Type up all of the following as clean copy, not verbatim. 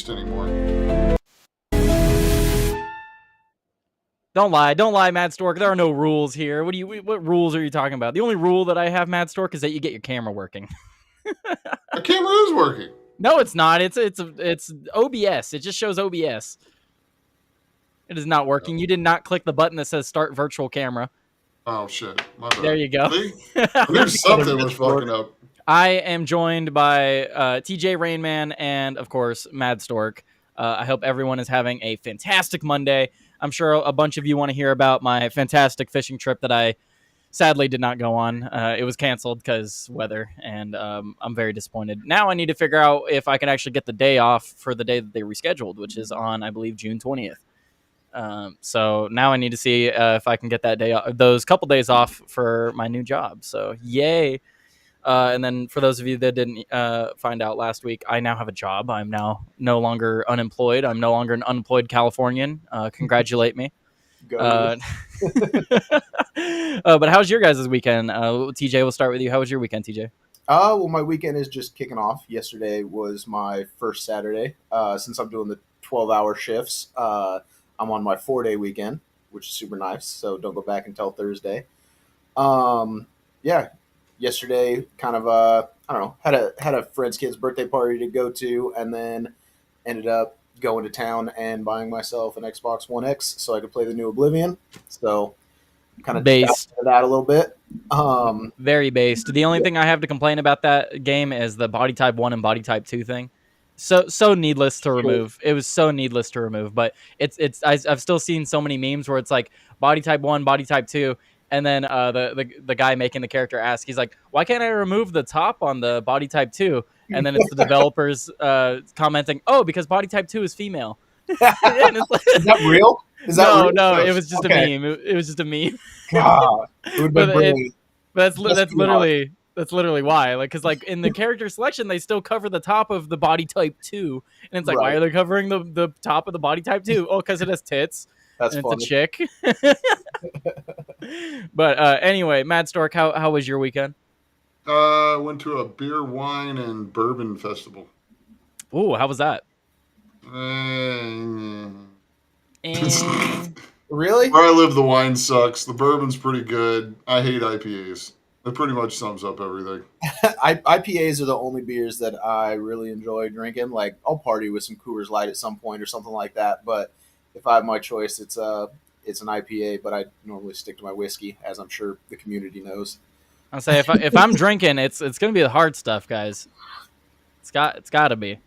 exist anymore. Don't lie, Mad Stork. There are no rules here. What rules are you talking about? The only rule that I have, Mad Stork, is that you get your camera working. The camera is working. No, it's not. It's OBS. It just shows OBS. It is not working. You did not click the button that says start virtual camera. Oh shit! My bad. There you go. There's something was fucking up. I am joined by TJ Rainman and, of course, Mad Stork. I hope everyone is having a fantastic Monday. I'm sure a bunch of you want to hear about my fantastic fishing trip that I sadly did not go on. It was canceled because weather, and I'm very disappointed. Now I need to figure out if I can actually get the day off for the day that they rescheduled, which is on, I believe, June 20th. So now I need to see if I can get that day, those couple days off for my new job. So yay. And then for those of you that didn't find out last week, I now have a job. I'm now no longer unemployed. I'm no longer an unemployed Californian. Congratulate me. But how's your guys' weekend? TJ, we'll start with you. How was your weekend, TJ? Well, my weekend is just kicking off. Yesterday was my first Saturday. Since I'm doing the 12-hour shifts, I'm on my 4-day weekend, which is super nice. So don't go back until Thursday. Yeah. Yesterday, kind of, I don't know, had a friend's kid's birthday party to go to, and then ended up going to town and buying myself an Xbox One X so I could play the new Oblivion. So kind of based that a little bit. Very based. The only thing I have to complain about that game is the body type 1 and body type 2 thing. So needless to remove. It was so needless to remove, but I've still seen so many memes where it's like body type 1, body type 2. And then the guy making the character ask, he's like, why can't I remove the top on the body type 2? And then it's the developers commenting, oh, because body type 2 is female. Is that real? Is that real? No, it was just a meme. It was just a meme. God, it would have been that's literally why. Like, because like in the character selection, they still cover the top of the body type 2. And it's like, why are they covering the top of the body type 2? Oh, because it has tits. That's and funny. It's a chick. But anyway, Mad Stork, how was your weekend? Went to a beer, wine, and bourbon festival. Ooh, how was that? Really? Where I live, the wine sucks. The bourbon's pretty good. I hate IPAs. That pretty much sums up everything. IPAs are the only beers that I really enjoy drinking. Like, I'll party with some Coors Light at some point or something like that, but if I have my choice, it's an IPA, but I normally stick to my whiskey, as I'm sure the community knows. I'll say if I'm drinking, it's gonna be the hard stuff, guys. It's got to be.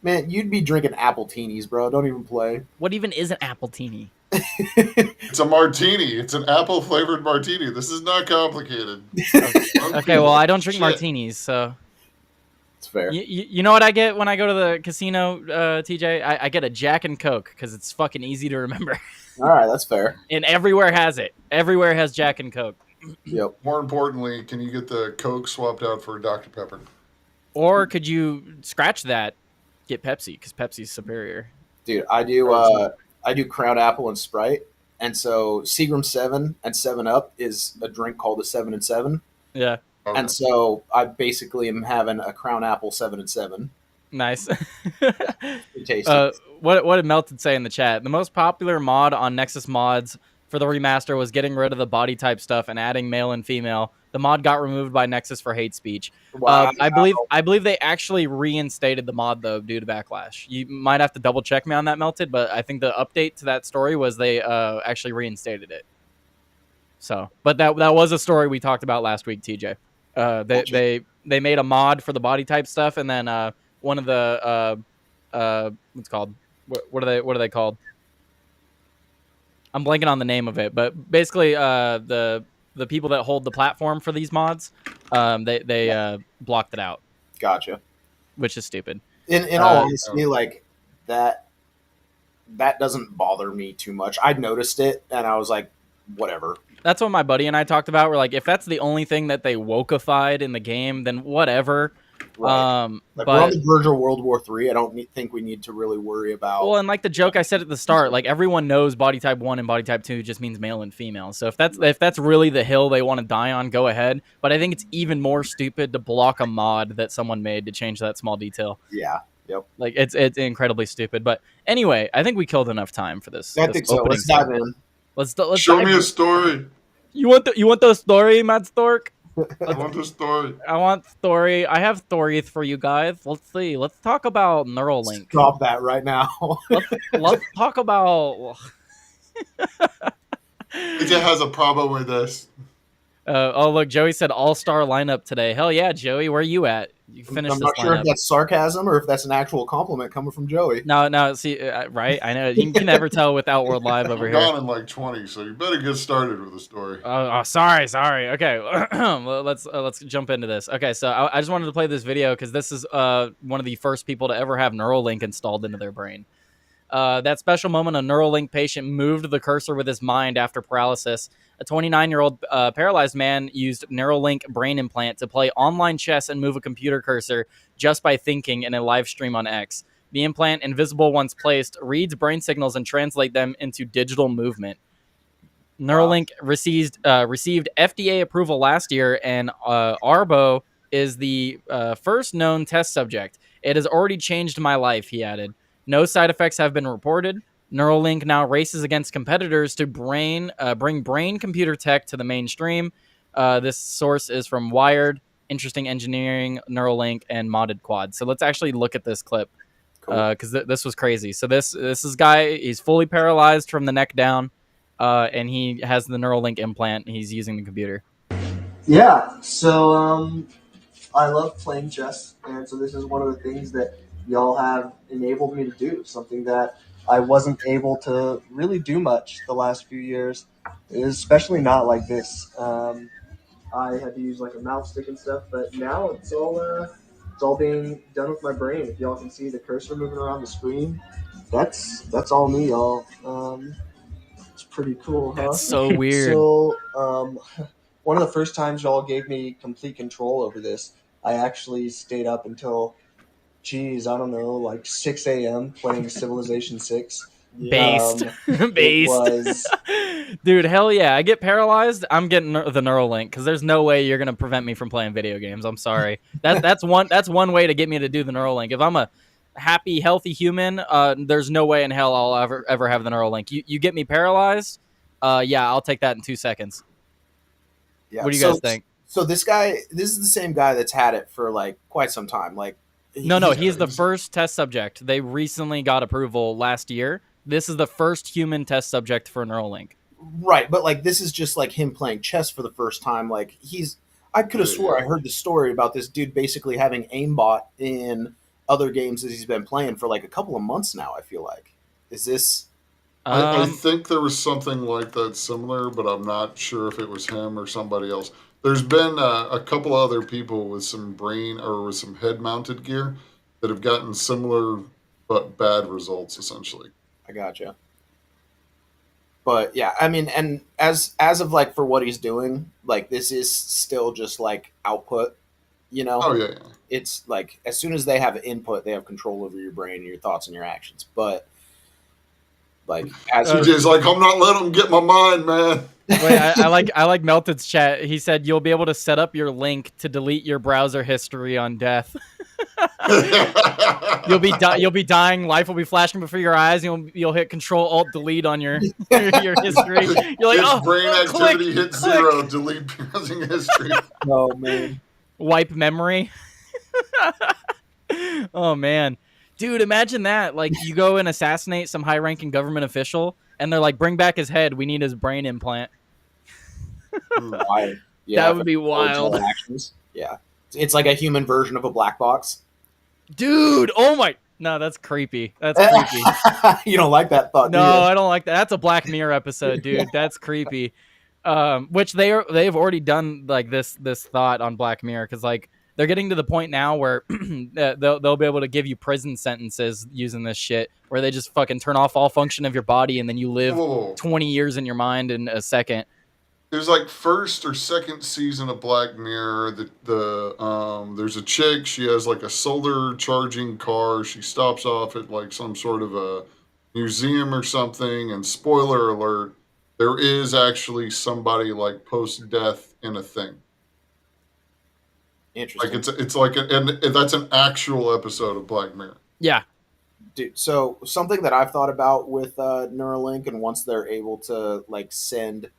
Man, you'd be drinking apple teenies, bro. Don't even play. What even is an apple teeny? It's a martini. It's an apple flavored martini. This is not complicated. Okay, well, I don't drink martinis, so. It's fair. You know what I get when I go to the casino, TJ? I get a Jack and Coke because it's fucking easy to remember. All right, that's fair. And everywhere has it. Everywhere has Jack and Coke. Yep. More importantly, can you get the Coke swapped out for Dr. Pepper? Or could you scratch that, get Pepsi, because Pepsi's superior. Dude, I do Crown Apple and Sprite, and so Seagram 7 and 7-Up is a drink called a 7 and 7. Yeah. Okay. And so I basically am having a Crown Apple 7 and 7. Nice. Tasty. What did Melted say in the chat? The most popular mod on Nexus mods for the remaster was getting rid of the body type stuff and adding male and female. The mod got removed by Nexus for hate speech. Wow. I believe they actually reinstated the mod though due to backlash. You might have to double check me on that, Melted, but I think the update to that story was they actually reinstated it. So, but that was a story we talked about last week, TJ. They made a mod for the body type stuff, and then one of the what's it called? What are they called? I'm blanking on the name of it, but basically the people that hold the platform for these mods, they blocked it out. Gotcha. Which is stupid. In all honesty, like that doesn't bother me too much. I noticed it and I was like, whatever. That's what my buddy and I talked about. We're like, if that's the only thing that they wokeified in the game, then whatever. Right. But we're on the verge of World War III. I don't think we need to really worry about. Well, and like the joke I said at the start, like everyone knows body type 1 and body type 2 just means male and female. So if that's really the hill they want to die on, go ahead. But I think it's even more stupid to block a mod that someone made to change that small detail. Yeah. Yep. Like it's incredibly stupid. But anyway, I think we killed enough time for this. I This think so. opening Let's dive segment. in. Let's Show dive me a in. story. You want the story, Matt Stork? I want the story. I want story. I have stories for you guys. Let's see. Let's talk about Neuralink. Stop that right now. Let's talk about. It has a problem with this. Oh look, Joey said all-star lineup today. Hell yeah, Joey, where you at? You finished I'm this not sure lineup. if that's sarcasm or if that's an actual compliment coming from Joey. No, see, right? I know you can never tell with Outworld Live over I'm here. gone in like 20, so you better get started with the story. Sorry. Okay, let's jump into this. Okay, so I just wanted to play this video because this is one of the first people to ever have Neuralink installed into their brain. That special moment, a Neuralink patient moved the cursor with his mind after paralysis. A 29-year-old paralyzed man used Neuralink brain implant to play online chess and move a computer cursor just by thinking in a live stream on X. The implant, invisible once placed, reads brain signals and translates them into digital movement. Neuralink received FDA approval last year, and Arbo is the first known test subject. It has already changed my life, he added. No side effects have been reported. Neuralink now races against competitors to bring brain-computer tech to the mainstream. This source is from Wired, Interesting Engineering, Neuralink, and Modded Quad. So let's actually look at this clip because this was crazy. So this is guy. He's fully paralyzed from the neck down, and he has the Neuralink implant. He's using the computer. Yeah, so I love playing chess, and so this is one of the things that y'all have enabled me to do, something that I wasn't able to really do much the last few years, especially not like this. I had to use like a mouse stick and stuff, but now it's all being done with my brain. If y'all can see the cursor moving around the screen, that's all me, y'all. It's pretty cool, huh? That's so weird. So, one of the first times y'all gave me complete control over this, I actually stayed up until, I don't know, like 6 a.m. playing Civilization 6. Based. Based. Was... Dude, hell yeah. I get paralyzed, I'm getting the Neuralink because there's no way you're going to prevent me from playing video games. I'm sorry. That's one way to get me to do the Neuralink. If I'm a happy, healthy human, there's no way in hell I'll ever have the Neuralink. You get me paralyzed, yeah, I'll take that in 2 seconds. Yeah. What do you guys think? So this is the same guy that's had it for like quite some time. Like, he's the first test subject. They recently got approval last year. This is the first human test subject for Neuralink. Right, but like this is just like him playing chess for the first time. Like I could have swore I heard the story about this dude basically having aimbot in other games that he's been playing for like a couple of months now. I feel like, is this? I think there was something like that similar, but I'm not sure if it was him or somebody else. There's been a couple other people with some with some head-mounted gear that have gotten similar but bad results, essentially. I gotcha. But yeah, I mean, and as of like for what he's doing, like this is still just like output, you know? Oh, yeah. It's like as soon as they have input, they have control over your brain, your thoughts, and your actions. But like, CJ's like, I'm not letting them get my mind, man. Wait, I like Melted's chat. He said you'll be able to set up your link to delete your browser history on death. You'll be dying. Life will be flashing before your eyes. You'll hit Control Alt Delete on your history. You're like, brain activity hit 0. Delete browsing history. Oh man, wipe memory. Oh man, dude, imagine that. Like you go and assassinate some high-ranking government official, and they're like, "Bring back his head. We need his brain implant." Yeah, that would be wild. Actions. Yeah, it's like a human version of a black box. Dude, oh my! No, that's creepy. That's creepy. You don't like that thought? No, I don't like that. That's a Black Mirror episode, dude. That's creepy. Which they've already done like this thought on Black Mirror because like they're getting to the point now where they'll be able to give you prison sentences using this shit where they just fucking turn off all function of your body and then you live 20 years in your mind in a second. It was like first or second season of Black Mirror. There's a chick. She has like a solar charging car. She stops off at like some sort of a museum or something. And spoiler alert, there is actually somebody like post death in a thing. Interesting. Like it's like and that's an actual episode of Black Mirror. Yeah. Dude, so something that I've thought about with Neuralink, and once they're able to like send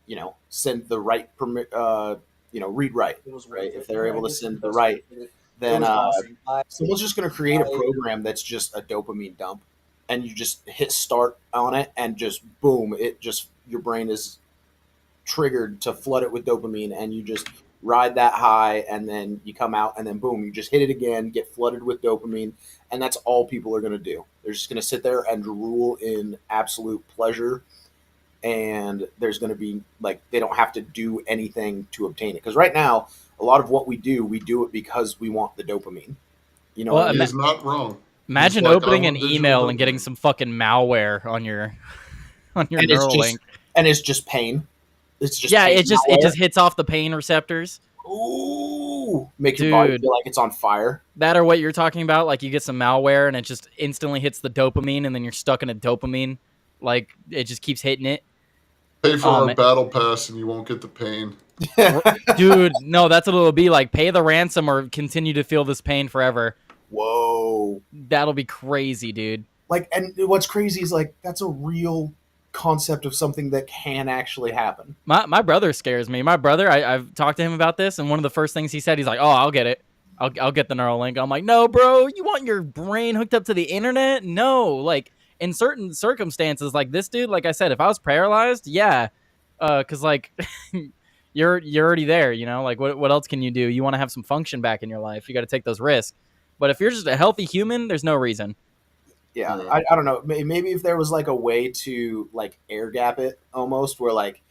the right permit, read write, It was right? worth If it. they're I able to guess the send the best way to right, put it. It then was awesome. someone's just going to create a I program that's just a dopamine dump, and you just hit start on it, and just boom, it just your brain is triggered to flood it with dopamine, and you just ride that high, and then you come out, and then boom, you just hit it again, get flooded with dopamine, and that's all people are going to do. They're just going to sit there and drool in absolute pleasure, and there's going to be like they don't have to do anything to obtain it, because right now a lot of what we do it because we want the dopamine. You know Well, what I He mean? is not wrong. He's imagine like, I opening an want digital email and getting dopamine. some fucking malware on your on your And it's Neuralink. just and it's just pain. It's just Yeah, pain it malware. just hits off the pain receptors. Ooh, make your body Dude, feel like it's on fire. that or what you're talking about, like you get some malware and it just instantly hits the dopamine and then you're stuck in a dopamine. Like it just keeps hitting it. Pay for Um our battle pass and you won't get the pain. dude, no, that's what it'll be like. Pay the ransom or continue to feel this pain forever. Whoa. That'll be crazy, dude. Like, and what's crazy is like that's a real concept of something that can actually happen. My brother scares me. My brother, I've talked to him about this, and one of the first things he said, he's like, "Oh, I'll get it. I'll get the Neuralink." I'm like, "No, bro, you want your brain hooked up to the internet? No." Like in certain circumstances, like this dude, like I said, if I was paralyzed, yeah, because like you're already there, you know. Like what else can you do? You want to have some function back in your life. You got to take those risks. But if you're just a healthy human, there's no reason. Yeah, Yeah. I don't know. Maybe if there was like a way to like air gap it almost, where like,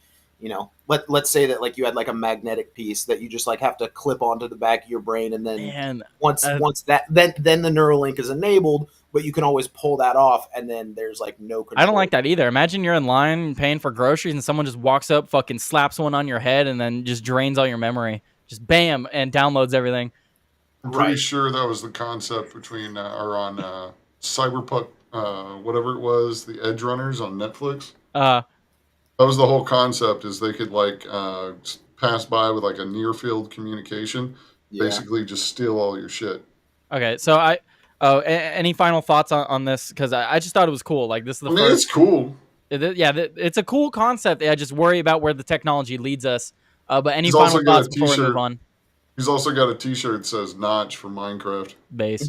let's say that like you had like a magnetic piece that you just like have to clip onto the back of your brain, and then Man, once that then the Neuralink is enabled, but you can always pull that off, and then there's like no control. I don't like that either. Imagine you're in line paying for groceries and someone just walks up, fucking slaps one on your head, and then just drains all your memory. Just bam, and downloads everything. I'm pretty Right. sure that was the concept between or on Cyberpunk, whatever it was, the Edge Runners on Netflix. Uh, That was the whole concept, is they could like pass by with like a near field communication, Yeah. basically just steal all your shit. okay, so any final thoughts on this? Because I just thought it was cool. Like this is the I mean, it's first. cool. It's a cool concept. I just worry about where the technology leads us. But any He's final also got thoughts a before we move T-shirt. on? He's also got a T-shirt that says "Notch" for Minecraft. Base.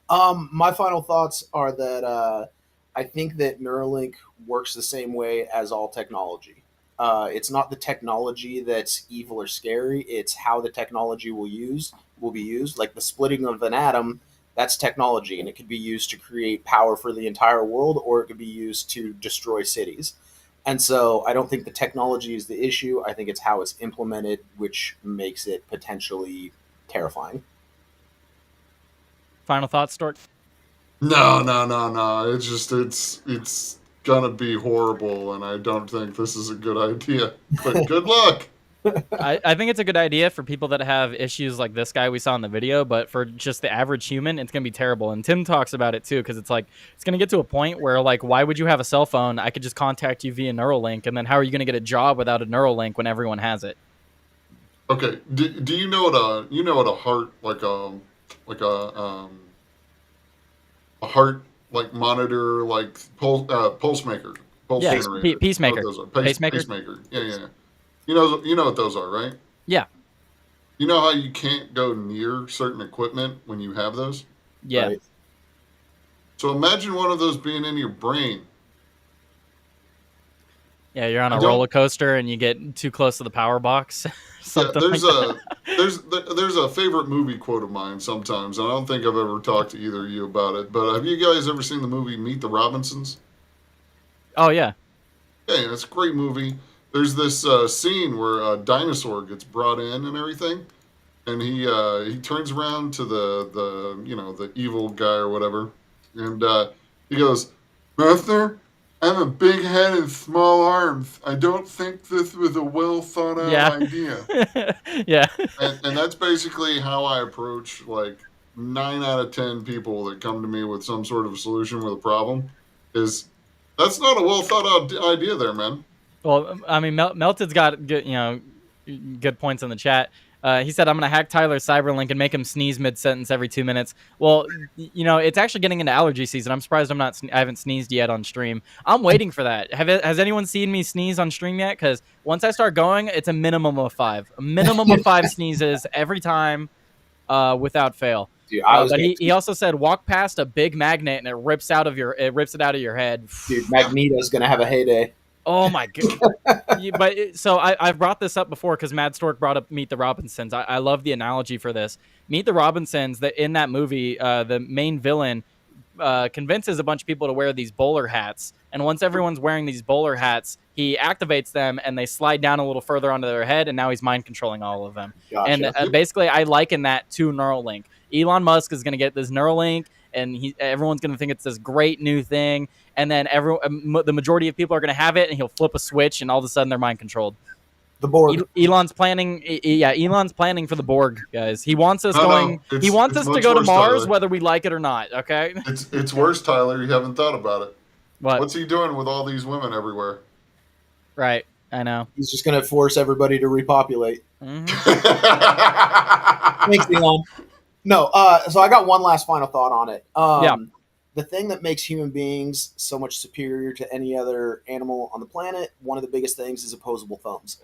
My final thoughts are that I think that Neuralink works the same way as all technology. It's not the technology that's evil or scary; it's how the technology will be used. Like the splitting of an atom, that's technology, and it could be used to create power for the entire world, or it could be used to destroy cities. And so, I don't think the technology is the issue. I think it's how it's implemented, which makes it potentially terrifying. Final thoughts, Stork. No, no, no, no. It's gonna be horrible, and I don't think this is a good idea. But good luck. I think it's a good idea for people that have issues like this guy we saw in the video, but for just the average human, it's going to be terrible. And Tim talks about it too, because it's like, it's going to get to a point where like, why would you have a cell phone? I could just contact you via Neuralink, and then how are you going to get a job without a Neuralink when everyone has it? Okay. Do you know what a heart a heart like monitor like pulse maker pulse Yeah, generator? peacemaker. What those are. Pacemaker? Pacemaker. Yeah, yeah. You know what those are, right? Yeah. You know how you can't go near certain equipment when you have those? Yeah. Right? So imagine one of those being in your brain. Yeah, you're on I a don't- roller coaster and you get too close to the power box. Yeah, Something there's like there's a favorite movie quote of mine sometimes. And I don't think I've ever talked to either of you about it, but have you guys ever seen the movie Meet the Robinsons? Oh, yeah. Yeah, it's a great movie. There's this scene where a dinosaur gets brought in and everything, and he turns around to the evil guy or whatever, and he goes, "Master, I have a big head and small arms. I don't think this was a well thought out Yeah. idea." Yeah. And that's basically how I approach like 9 out of 10 people that come to me with some sort of solution with a problem. Is that's not a well thought out idea there, man. Well, I mean, Melted's got good, good points in the chat. He said, I'm going to hack Tyler's Cyberlink and make him sneeze mid-sentence every 2 minutes. Well, it's actually getting into allergy season. I'm surprised I haven't sneezed yet on stream. I'm waiting for that. Has anyone seen me sneeze on stream yet? Because once I start going, it's a minimum of 5. A minimum of 5 sneezes every time without fail. Dude, But he also said, walk past a big magnet and it rips it out of your head. Dude, Magneto's going to have a heyday. Oh my god! So I've brought this up before because Mad Stork brought up Meet the Robinsons. I love the analogy for this. Meet the Robinsons. That in that movie, the main villain convinces a bunch of people to wear these bowler hats, and once everyone's wearing these bowler hats, he activates them and they slide down a little further onto their head, and now he's mind controlling all of them. Gotcha. And basically, I liken that to Neuralink. Elon Musk is going to get this Neuralink, and everyone's going to think it's this great new thing. And then the majority of people are going to have it, and he'll flip a switch, and all of a sudden they're mind controlled. The Borg. Elon's planning. Yeah, Elon's planning for the Borg, guys. He wants us He wants us to go to Mars, Tyler. whether we like it or not. Okay. It's worse, Tyler. You haven't thought about it. What? What's he doing with all these women everywhere? Right. I know. He's just going to force everybody to repopulate. Mm-hmm. Thanks, Elon. No, so I got one last final thought on it. Yeah. The thing that makes human beings so much superior to any other animal on the planet, one of the biggest things is opposable thumbs.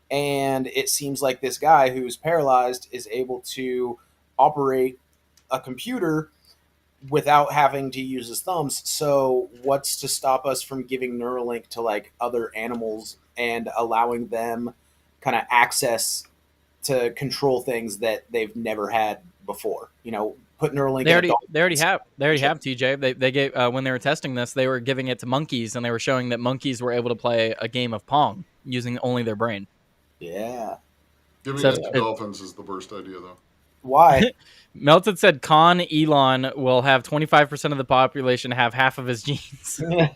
And it seems like this guy who's paralyzed is able to operate a computer without having to use his thumbs. So what's to stop us from giving Neuralink to like other animals and allowing them kind of access to control things that they've never had before? Put Neuralink. They already have TJ. They gave when they were testing this, they were giving it to monkeys, and they were showing that monkeys were able to play a game of Pong using only their brain. Yeah. Giving it to dolphins is the worst idea, though. Why? Melted said Elon will have 25% of the population have half of his genes. That's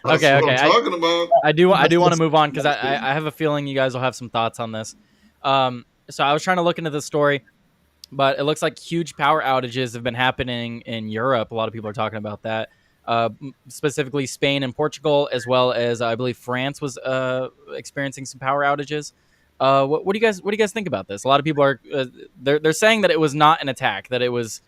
what I'm talking about. I do want to move on because I have a feeling you guys will have some thoughts on this. So I was trying to look into this story, but it looks like huge power outages have been happening in Europe. A lot of people are talking about that. Specifically Spain and Portugal, as well as I believe France was experiencing some power outages. What do you guys think about this? A lot of people are they're saying that it was not an attack, that it was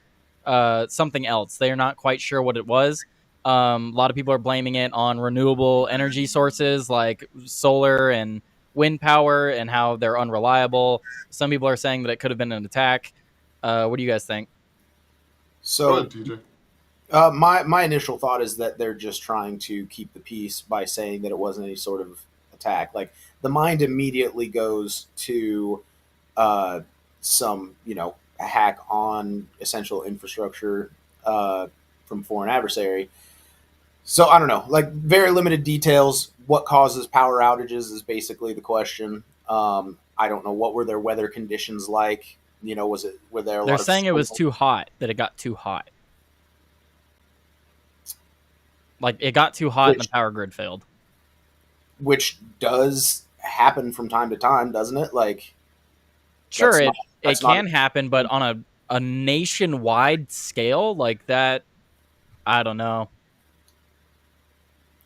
something else. They are not quite sure what it was. A lot of people are blaming it on renewable energy sources like solar and wind power and how they're unreliable. Some people are saying that it could have been an attack. What do you guys think? So, go ahead, TJ. My initial thought is that they're just trying to keep the peace by saying that it wasn't any sort of attack. Like, the mind immediately goes to some, a hack on essential infrastructure from foreign adversary. So I don't know, like very limited details. What causes power outages is basically the question. I don't know, what were their weather conditions like? Were there a lot They're of saying it was too hot, that it got too hot. Like it got too hot and the power grid failed. Which does happen from time to time, doesn't it? Like, sure, it can happen, but on a nationwide scale like that, I don't know.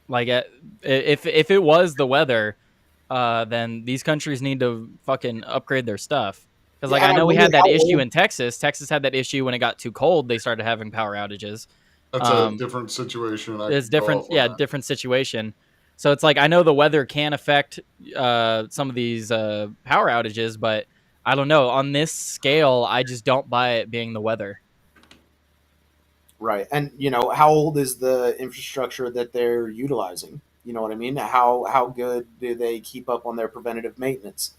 Like, if it was the weather, then these countries need to fucking upgrade their stuff. Because, like, I know we had that issue in Texas. Texas had that issue when it got too cold. They started having power outages. That's a different situation. It's different, different situation. So it's like, I know the weather can affect some of these power outages, but I don't know. On this scale, I just don't buy it being the weather. Right. And, how old is the infrastructure that they're utilizing? You know what I mean? How good do they keep up on their preventative maintenance?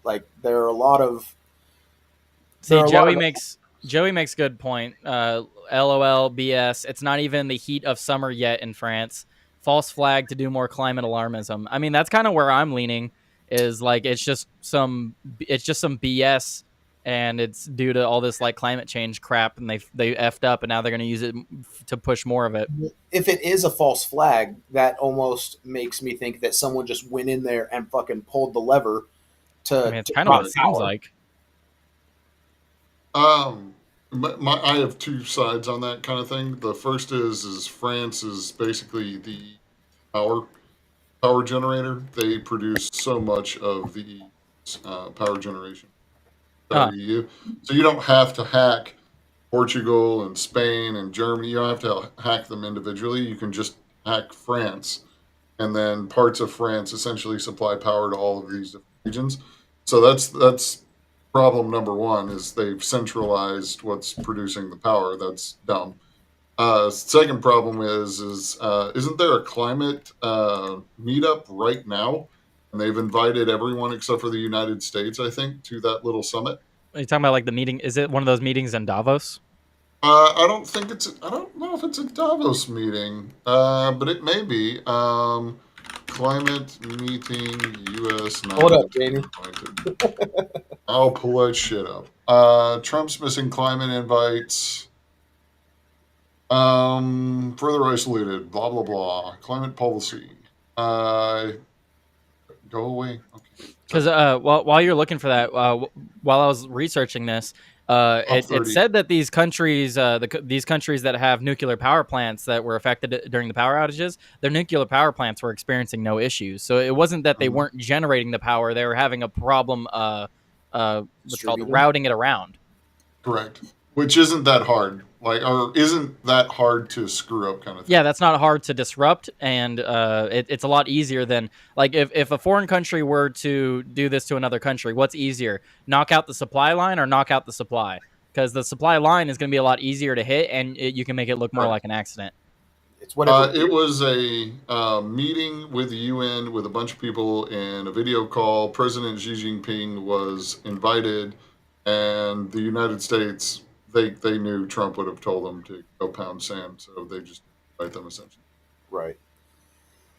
Like, there are a lot of... See, Joey makes good point. LOL, BS. It's not even the heat of summer yet in France. False flag to do more climate alarmism. I mean, that's kind of where I'm leaning, is like it's just some BS, and it's due to all this like climate change crap, and they effed up, and now they're going to use it to push more of it. If it is a false flag, that almost makes me think that someone just went in there and fucking pulled the lever to. I mean, it's kind of what it seems like. I have two sides on that kind of thing. The first is France is basically the power generator. They produce so much of the power generation. Uh, EU. So you don't have to hack Portugal and Spain and Germany. You don't have to hack them individually. You can just hack France, and then parts of France essentially supply power to all of these different regions. So that's problem number one is they've centralized what's producing the power. That's dumb. Second problem is isn't there a climate meetup right now? And they've invited everyone except for the United States, I think, to that little summit. are you talking about like the meeting? Is it one of those meetings in Davos? I don't think it's. I don't know if it's a Davos meeting, but it may be. Climate meeting, U.S. Hold up, Jamie. I'll pull that shit up. Trump's missing climate invites. Further isolated. Blah blah blah. Climate policy. Go away. Okay. Because while you're looking for that, while I was researching this, it said that these countries, these countries that have nuclear power plants that were affected during the power outages, their nuclear power plants were experiencing no issues. So it wasn't that they weren't generating the power; they were having a problem, what's called routing it around. Correct. Which isn't that hard, or isn't that hard to screw up, kind of thing. Yeah, that's not hard to disrupt, and it's a lot easier than like if a foreign country were to do this to another country. What's easier, knock out the supply line or knock out the supply? Because the supply line is going to be a lot easier to hit, and you can make it look more like an accident. It's whatever. It was a meeting with the UN with a bunch of people in a video call. President Xi Jinping was invited, and the United States. They knew Trump would have told them to go pound sand, so they just invite them essentially. Right.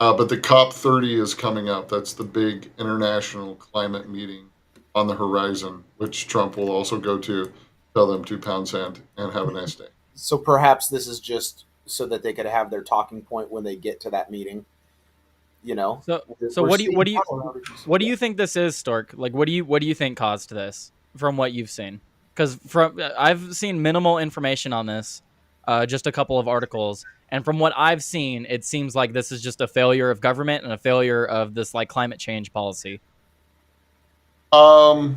But the COP30 is coming up. That's the big international climate meeting on the horizon, which Trump will also go to, tell them to pound sand and have a nice day. So perhaps this is just so that they could have their talking point when they get to that meeting. You know. So what do you think this is, Stork? Like, what do you think caused this from what you've seen? Because I've seen minimal information on this, just a couple of articles, and from what I've seen, it seems like this is just a failure of government and a failure of this like climate change policy. I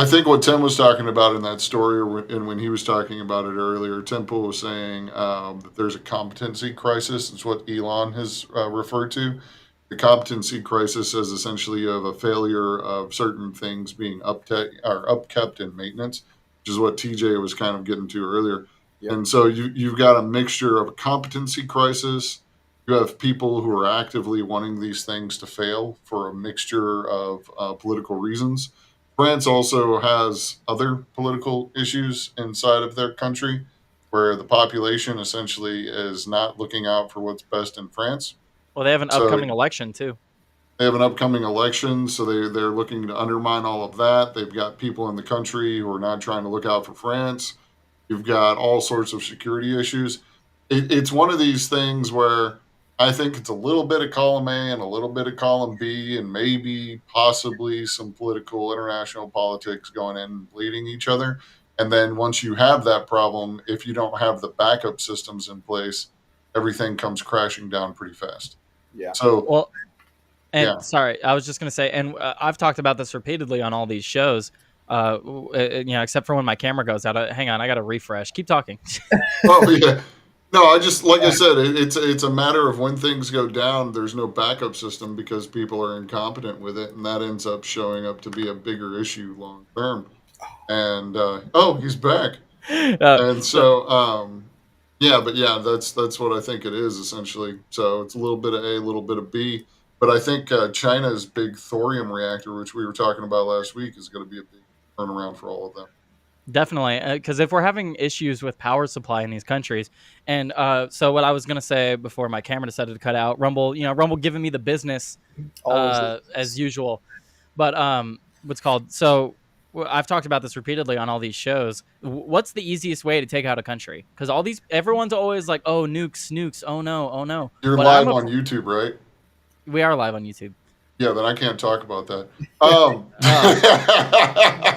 think what Tim was talking about in that story, and when he was talking about it earlier, Temple was saying that there's a competency crisis. It's what Elon has referred to. The competency crisis is essentially of a failure of certain things being upkept in maintenance, which is what TJ was kind of getting to earlier. Yep. And so you've got a mixture of a competency crisis. You have people who are actively wanting these things to fail for a mixture of political reasons. France also has other political issues inside of their country where the population essentially is not looking out for what's best in France. Well, they have an upcoming election, too. They have an upcoming election, so they're looking to undermine all of that. They've got people in the country who are not trying to look out for France. You've got all sorts of security issues. It's one of these things where I think it's a little bit of column A and a little bit of column B and maybe possibly some political international politics going in and bleeding each other. And then once you have that problem, if you don't have the backup systems in place, everything comes crashing down pretty fast. Yeah. So, sorry, I was just going to say, and I've talked about this repeatedly on all these shows, except for when my camera goes out. Hang on, I got to refresh. Keep talking. Oh, yeah. No, I said, it's a matter of when things go down, there's no backup system because people are incompetent with it, and that ends up showing up to be a bigger issue long term. And, he's back. And so, that's what I think it is essentially. So it's a little bit of A, a little bit of B. But I think China's big thorium reactor, which we were talking about last week, is going to be a big turnaround for all of them. Definitely, because if we're having issues with power supply in these countries, and so what I was going to say before my camera decided to cut out, Rumble giving me the business as usual. But what's called? So I've talked about this repeatedly on all these shows. What's the easiest way to take out a country? Because everyone's always like, oh, nukes, oh no. You're live on YouTube, right? We are live on YouTube. Yeah, then I can't talk about that.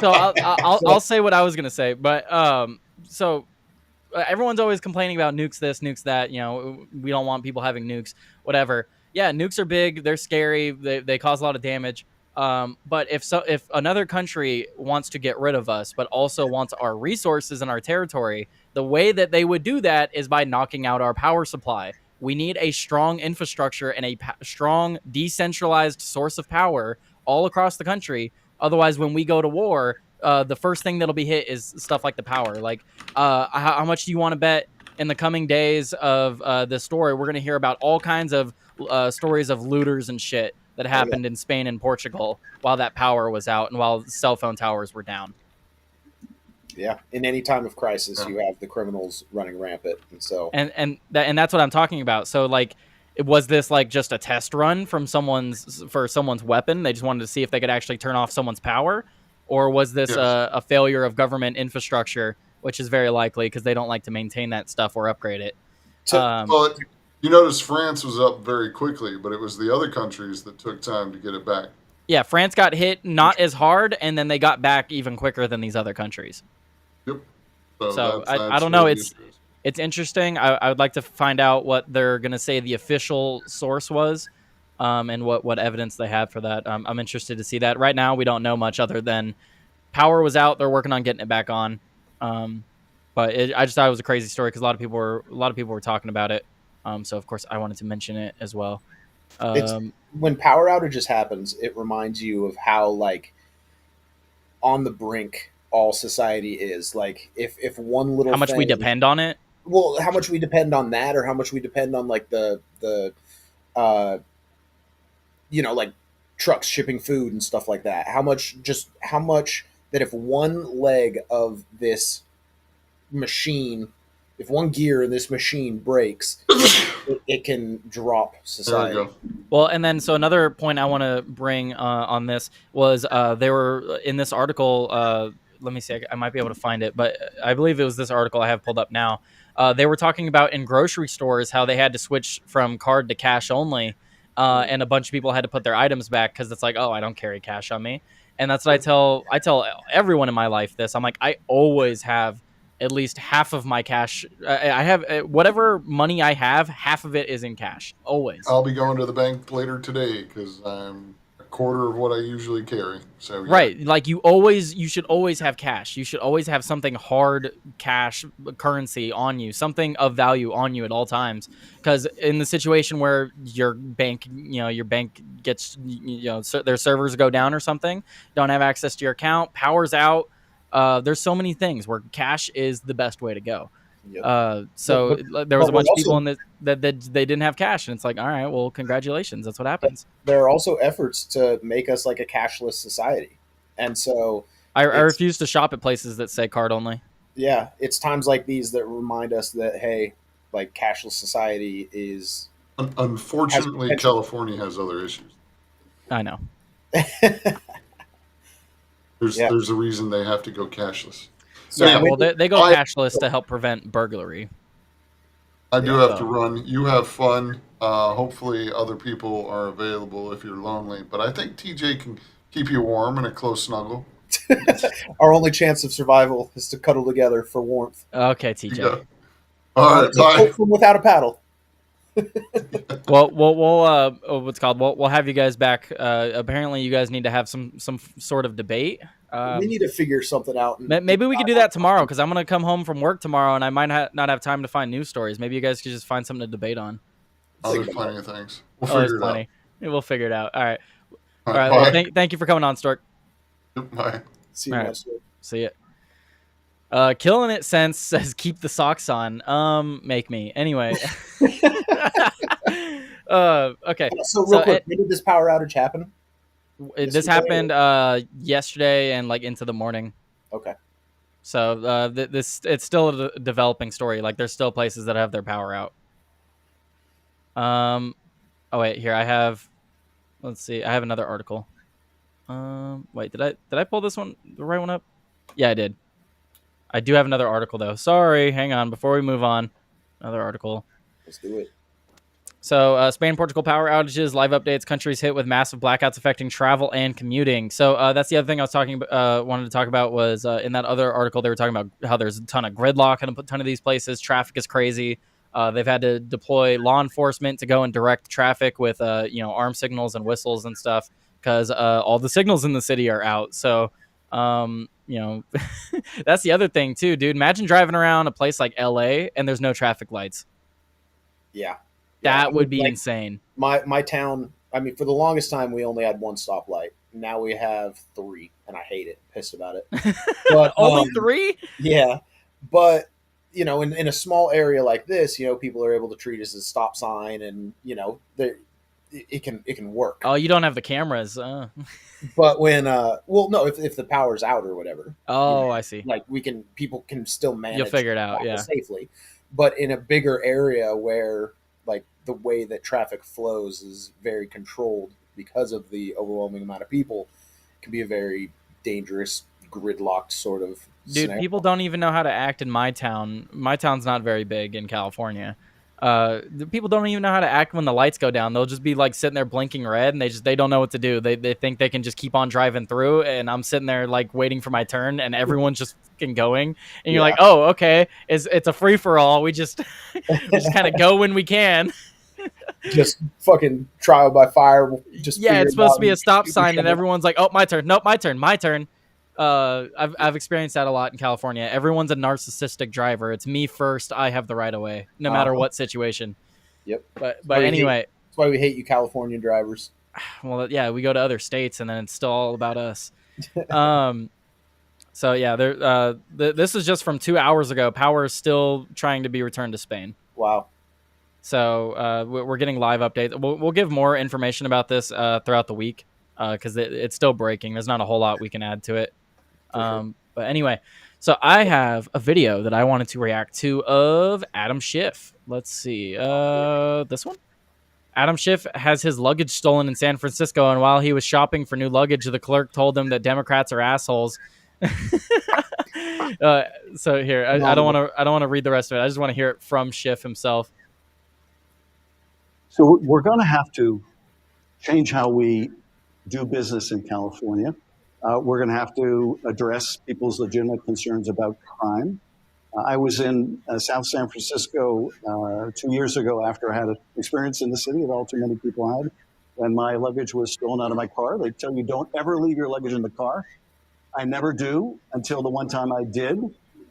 So I'll say what I was gonna say, but so everyone's always complaining about nukes this, nukes that. You know, we don't want people having nukes, whatever. Yeah, nukes are big. They're scary. They cause a lot of damage. But if another country wants to get rid of us, but also wants our resources and our territory, the way that they would do that is by knocking out our power supply. We need a strong infrastructure and a strong decentralized source of power all across the country. Otherwise, when we go to war, the first thing that'll be hit is stuff like the power. Like, how much do you want to bet in the coming days of this story? We're going to hear about all kinds of stories of looters and shit that happened in Spain and Portugal while that power was out and while cell phone towers were down. Yeah, in any time of crisis, you have the criminals running rampant, and so and that's what I'm talking about. So like, was this like just a test run from someone's weapon? They just wanted to see if they could actually turn off someone's power, or was this a failure of government infrastructure, which is very likely because they don't like to maintain that stuff or upgrade it. Well, you notice France was up very quickly, but it was the other countries that took time to get it back. Yeah, France got hit not as hard, and then they got back even quicker than these other countries. Yep. So I don't know. It's interesting. I would like to find out what they're going to say the official source was, and what evidence they have for that. I'm interested to see that. Right now, we don't know much other than power was out. They're working on getting it back on. But I just thought it was a crazy story because a lot of people were talking about it. So of course I wanted to mention it as well. When power outages happens, it reminds you of how like on the brink all society is. Like if one little how much we depend on it. Well, how much we depend on that, or how much we depend on like the like trucks shipping food and stuff like that. How much that if one leg of this machine, if one gear in this machine breaks, it can drop society. There we go. Well, and then so another point I want to bring on this was they were in this article. Let me see, I might be able to find it, but I believe it was this article I have pulled up now. They were talking about in grocery stores how they had to switch from card to cash only, and a bunch of people had to put their items back because it's like, oh, I don't carry cash on me. And that's what I tell everyone in my life this. I'm like, I always have at least half of my cash. I have whatever money I have, half of it is in cash. Always. I'll be going to the bank later today because I'm a quarter of what I usually carry. So yeah. Right, like you should always have cash. You should always have something hard cash currency on you, something of value on you at all times. Because in the situation where your bank gets, their servers go down or something, don't have access to your account, power's out. There's so many things where cash is the best way to go. Yep. There was a bunch of people that they didn't have cash, and it's like, all right, well, congratulations. That's what happens. There are also efforts to make us like a cashless society, and so I refuse to shop at places that say card only. Yeah, it's times like these that remind us that hey, like cashless society is. Unfortunately, California has other issues. I know. There's a reason they have to go cashless. So, yeah, well, they go cashless to help prevent burglary. I do have to run. You have fun. Hopefully other people are available if you're lonely. But I think TJ can keep you warm in a close snuggle. Our only chance of survival is to cuddle together for warmth. Okay, TJ. Yeah. All right, bye. From without a paddle. Well, what's called? We'll have you guys back. Apparently, you guys need to have some sort of debate. We need to figure something out. Maybe we could do that tomorrow because I'm gonna come home from work tomorrow and I might not have time to find news stories. Maybe you guys could just find something to debate on. Oh, there's plenty of things. We'll figure it out. We'll figure it out. All right. Well, thank you for coming on, Stork. Bye. See you next week. See ya. Killing It Sense says keep the socks on. Make me. Anyway. Okay. So real quick, when did this power outage happen? This happened yesterday and like into the morning. Okay. So it's still a developing story. Like there's still places that have their power out. Oh wait, here I have. Let's see. I have another article. Wait, did I pull the right one up? Yeah, I did. I do have another article though. Sorry, hang on. Before we move on, another article. Let's do it. So, Spain, Portugal power outages, live updates, countries hit with massive blackouts affecting travel and commuting. So that's the other thing I was wanted to talk about was in that other article they were talking about how there's a ton of gridlock in a ton of these places. Traffic is crazy. They've had to deploy law enforcement to go and direct traffic with arm signals and whistles and stuff because all the signals in the city are out. So, that's the other thing too, dude. Imagine driving around a place like LA and there's no traffic lights. Yeah. That would be insane. My town, I mean, for the longest time, we only had one stoplight. Now we have 3, and I hate it. Pissed about it. But only 3? Yeah. But, in a small area like this, people are able to treat it as a stop sign, and, it can work. Oh, you don't have the cameras. But when, no, if the power's out or whatever. Oh, I see. Like people can still manage. You'll figure it out, yeah. Safely. But in a bigger area where, like, the way that traffic flows is very controlled because of the overwhelming amount of people, it can be a very dangerous gridlocked sort of scenario. People don't even know how to act in my town. My town's not very big in California. The people don't even know how to act when the lights go down. They'll just be like sitting there blinking red, and they don't know what to do. They think they can just keep on driving through, and I'm sitting there like waiting for my turn, and everyone's just fucking going, and you're like, oh, okay, it's a free for all. We just kind of go when we can. Just fucking trial by fire. Just it's supposed to be a stop sign, and everyone's like, oh, my turn. Nope, my turn. I've experienced that a lot in California. Everyone's a narcissistic driver. It's me first. I have the right of way, no matter what situation. Yep. But anyway, that's why we hate you California drivers. Well, yeah, we go to other states, and then it's still all about us. So yeah, this is just from 2 hours ago. Power is still trying to be returned to Spain. Wow. So we're getting live updates. We'll give more information about this throughout the week because it's still breaking. There's not a whole lot we can add to it. But anyway, so I have a video that I wanted to react to of Adam Schiff. Let's see. This one? Adam Schiff has his luggage stolen in San Francisco, and while he was shopping for new luggage, the clerk told him that Democrats are assholes. So here, I don't want to read the rest of it. I just want to hear it from Schiff himself. So we're going to have to change how we do business in California. We're going to have to address people's legitimate concerns about crime. I was in South San Francisco 2 years ago after I had an experience in the city that all too many people had. When my luggage was stolen out of my car, they tell you don't ever leave your luggage in the car. I never do until the one time I did.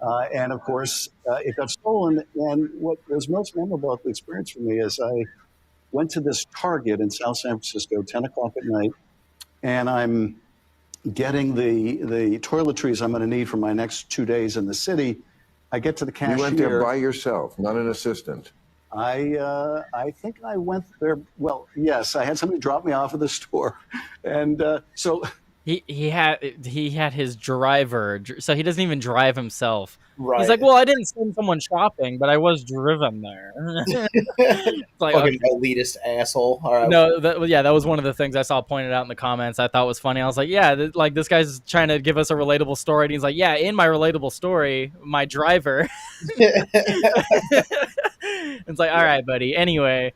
And of course, it got stolen. And what was most memorable about the experience for me is I went to this Target in South San Francisco, 10 o'clock at night, and I'm getting the toiletries I'm going to need for my next 2 days in the city. I get to the cashier. You went there by yourself, not an assistant. I think I went there. Well, yes, I had somebody drop me off at the store, and so he had his driver, so he doesn't even drive himself. Right. He's like, well, I didn't send someone shopping, but I was driven there. It's like, fucking elitist asshole. All right. No, that was one of the things I saw pointed out in the comments. I thought was funny. I was like, yeah, this guy's trying to give us a relatable story. And he's like, yeah, in my relatable story, my driver. It's like, all right, buddy. Anyway,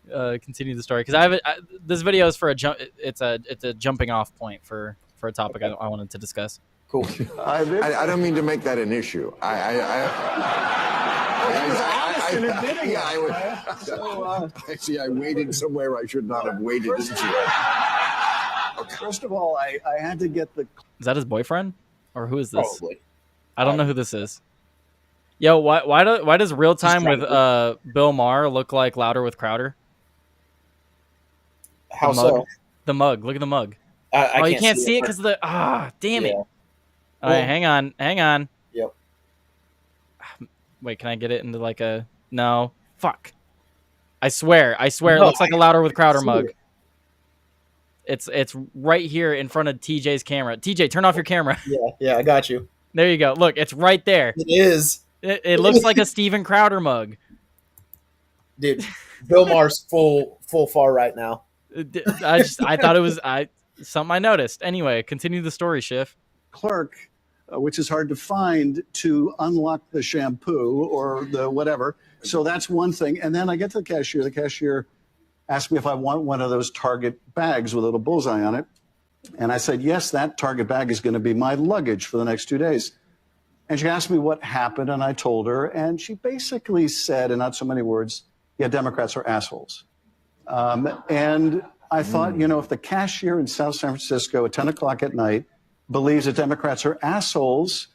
continue the story because this video is for a jump. It's a jumping off point for a topic I wanted to discuss. Cool. I don't mean to make that an issue. See, I waded somewhere I should not have waded into. Okay. First of all, I had to get the. Is that his boyfriend, or who is this? Probably. I don't know who this is. Yo, why does Real Time with Bill Maher look like Louder with Crowder? How so? The mug. Look at the mug. You can't see it because of the damn it. All right, hang on. Yep. Wait, can I get it into like a no? Fuck. I swear, it looks like a Louder with Crowder mug. It's right here in front of TJ's camera. TJ, turn off your camera. Yeah, I got you. There you go. Look, it's right there. It is. It looks like a Steven Crowder mug. Dude, Bill Maher's full far right now. I thought it was something I noticed. Anyway, continue the story, Schiff. Clerk, which is hard to find to unlock the shampoo or the whatever. So that's one thing. And then I get to the cashier. The cashier asked me if I want one of those Target bags with a little bullseye on it. And I said, yes, that Target bag is going to be my luggage for the next 2 days. And she asked me what happened, and I told her. And she basically said, in not so many words, yeah, Democrats are assholes. And I thought, if the cashier in South San Francisco at 10 o'clock at night believes that Democrats are assholes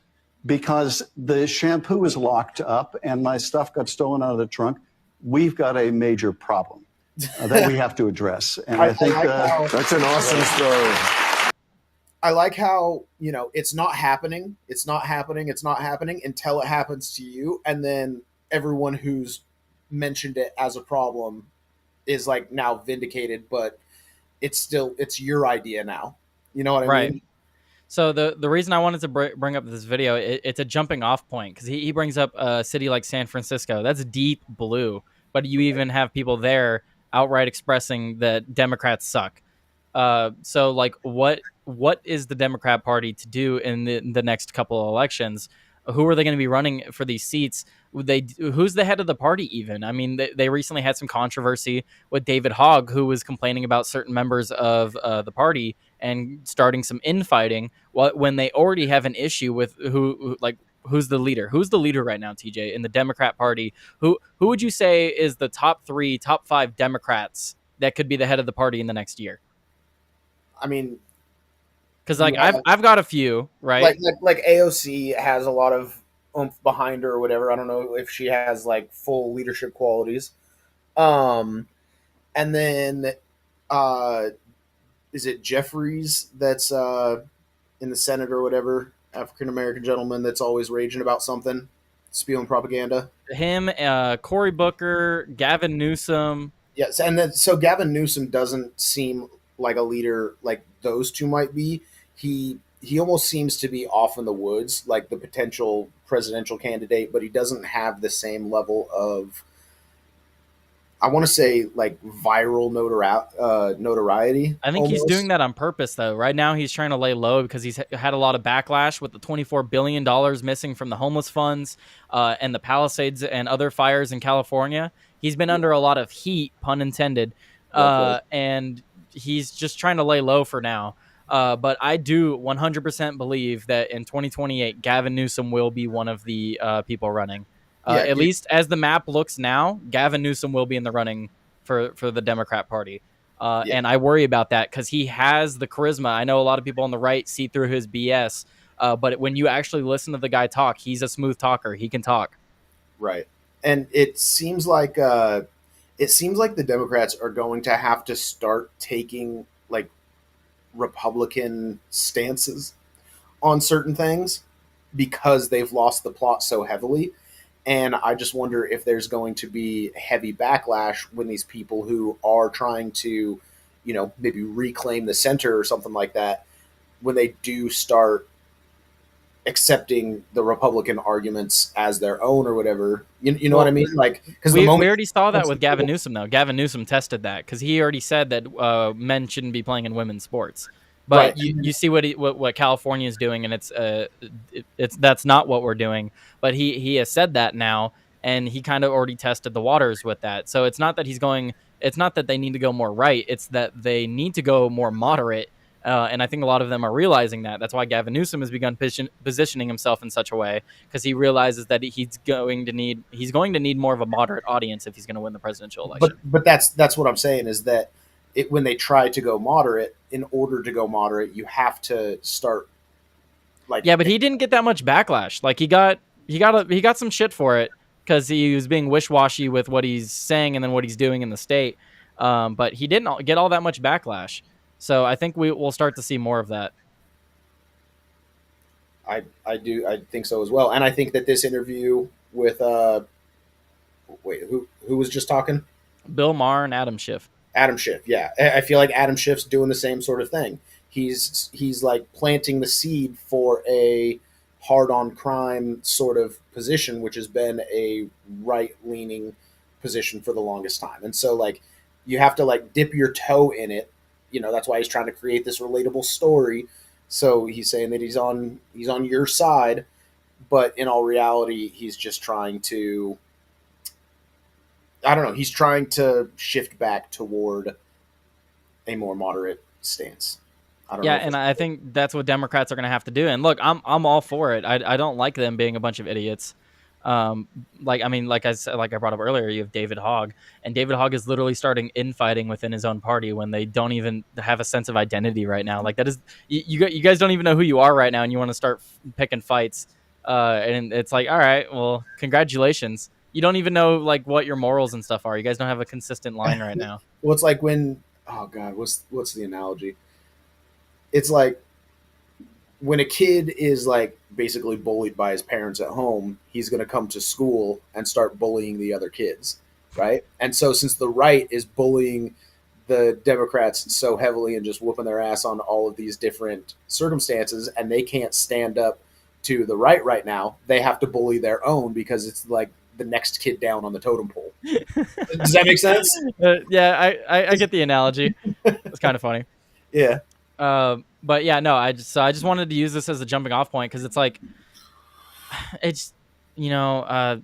because the shampoo is locked up and my stuff got stolen out of the trunk, we've got a major problem that we have to address. And I think That's an awesome story. I like how, it's not happening. It's not happening. It's not happening until it happens to you. And then everyone who's mentioned it as a problem is like now vindicated, but it's your idea now. You know what I Right. mean? So the reason I wanted to bring up this video, it's a jumping off point because he brings up a city like San Francisco. That's deep blue, but you even have people there outright expressing that Democrats suck. So like what is the Democrat Party to do in the next couple of elections? Who are they going to be running for these seats? Who's the head of the party even? I mean, they recently had some controversy with David Hogg, who was complaining about certain members of the party and starting some infighting when they already have an issue with who's the leader? Who's the leader right now, TJ, in the Democrat Party? Who would you say is the top 5 Democrats that could be the head of the party in the next year? I mean, because I've got a few, right? Like AOC has a lot of oomph behind her or whatever. I don't know if she has like full leadership qualities. And then is it Jeffries that's in the Senate or whatever, African American gentleman that's always raging about something, spewing propaganda? Him, Cory Booker, Gavin Newsom. Yes, and then so Gavin Newsom doesn't seem like a leader like those two might be. He almost seems to be off in the woods, like the potential presidential candidate, but he doesn't have the same level of, I want to say, like viral notoriety. I think almost. He's doing that on purpose, though. Right now, he's trying to lay low because he's had a lot of backlash with the $24 billion missing from the homeless funds and the Palisades and other fires in California. He's been under a lot of heat, pun intended, and he's just trying to lay low for now. But I do 100% believe that in 2028, Gavin Newsom will be one of the people running. At least as the map looks now, Gavin Newsom will be in the running for the Democrat Party. And I worry about that because he has the charisma. I know a lot of people on the right see through his BS, but when you actually listen to the guy talk, he's a smooth talker. He can talk. Right. And it seems like the Democrats are going to have to start taking like Republican stances on certain things because they've lost the plot so heavily. And I just wonder if there's going to be heavy backlash when these people who are trying to, maybe reclaim the center or something like that, when they do start accepting the Republican arguments as their own or whatever. You know what I mean? Like, because we already saw that with Gavin Newsom, though. Gavin Newsom tested that because he already said that men shouldn't be playing in women's sports. But right. you see what California is doing, and that's not what we're doing. But he has said that now, and he kind of already tested the waters with that. So it's not that it's not that they need to go more right. It's that they need to go more moderate. And I think a lot of them are realizing that. That's why Gavin Newsom has begun positioning himself in such a way because he realizes that he's going to need more of a moderate audience if he's going to win the presidential election. But that's what I'm saying is that when they try to go moderate, in order to go moderate, you have to start like. Yeah, but he didn't get that much backlash. Like he got some shit for it because he was being wish-washy with what he's saying and then what he's doing in the state. But he didn't get all that much backlash. So I think we'll start to see more of that. I think so as well. And I think that this interview with who was just talking? Bill Maher and Adam Schiff. Adam Schiff, yeah. I feel like Adam Schiff's doing the same sort of thing. He's like planting the seed for a hard on crime sort of position, which has been a right leaning position for the longest time. And so like you have to like dip your toe in it. That's why he's trying to create this relatable story. So he's saying that he's on your side, but in all reality, he's just trying to, I don't know, he's trying to shift back toward a more moderate stance. I think that's what Democrats are going to have to do. And look, I'm all for it. I don't like them being a bunch of idiots. Like I said, like I brought up earlier, you have David Hogg, and David Hogg is literally starting infighting within his own party when they don't even have a sense of identity right now. Like that is you guys don't even know who you are right now, and you want to start picking fights. And it's like, all right, well, congratulations. You don't even know like what your morals and stuff are. You guys don't have a consistent line right now. Well, it's like when, oh God, what's the analogy? It's like when a kid is like basically bullied by his parents at home, he's going to come to school and start bullying the other kids, right? And so since the right is bullying the Democrats so heavily and just whooping their ass on all of these different circumstances, and they can't stand up to the right now, they have to bully their own because it's like the next kid down on the totem pole. Does that make sense? Yeah, I get the analogy. It's kind of funny. Yeah. But yeah, no, I just wanted to use this as a jumping off point because it's like, it's, yeah,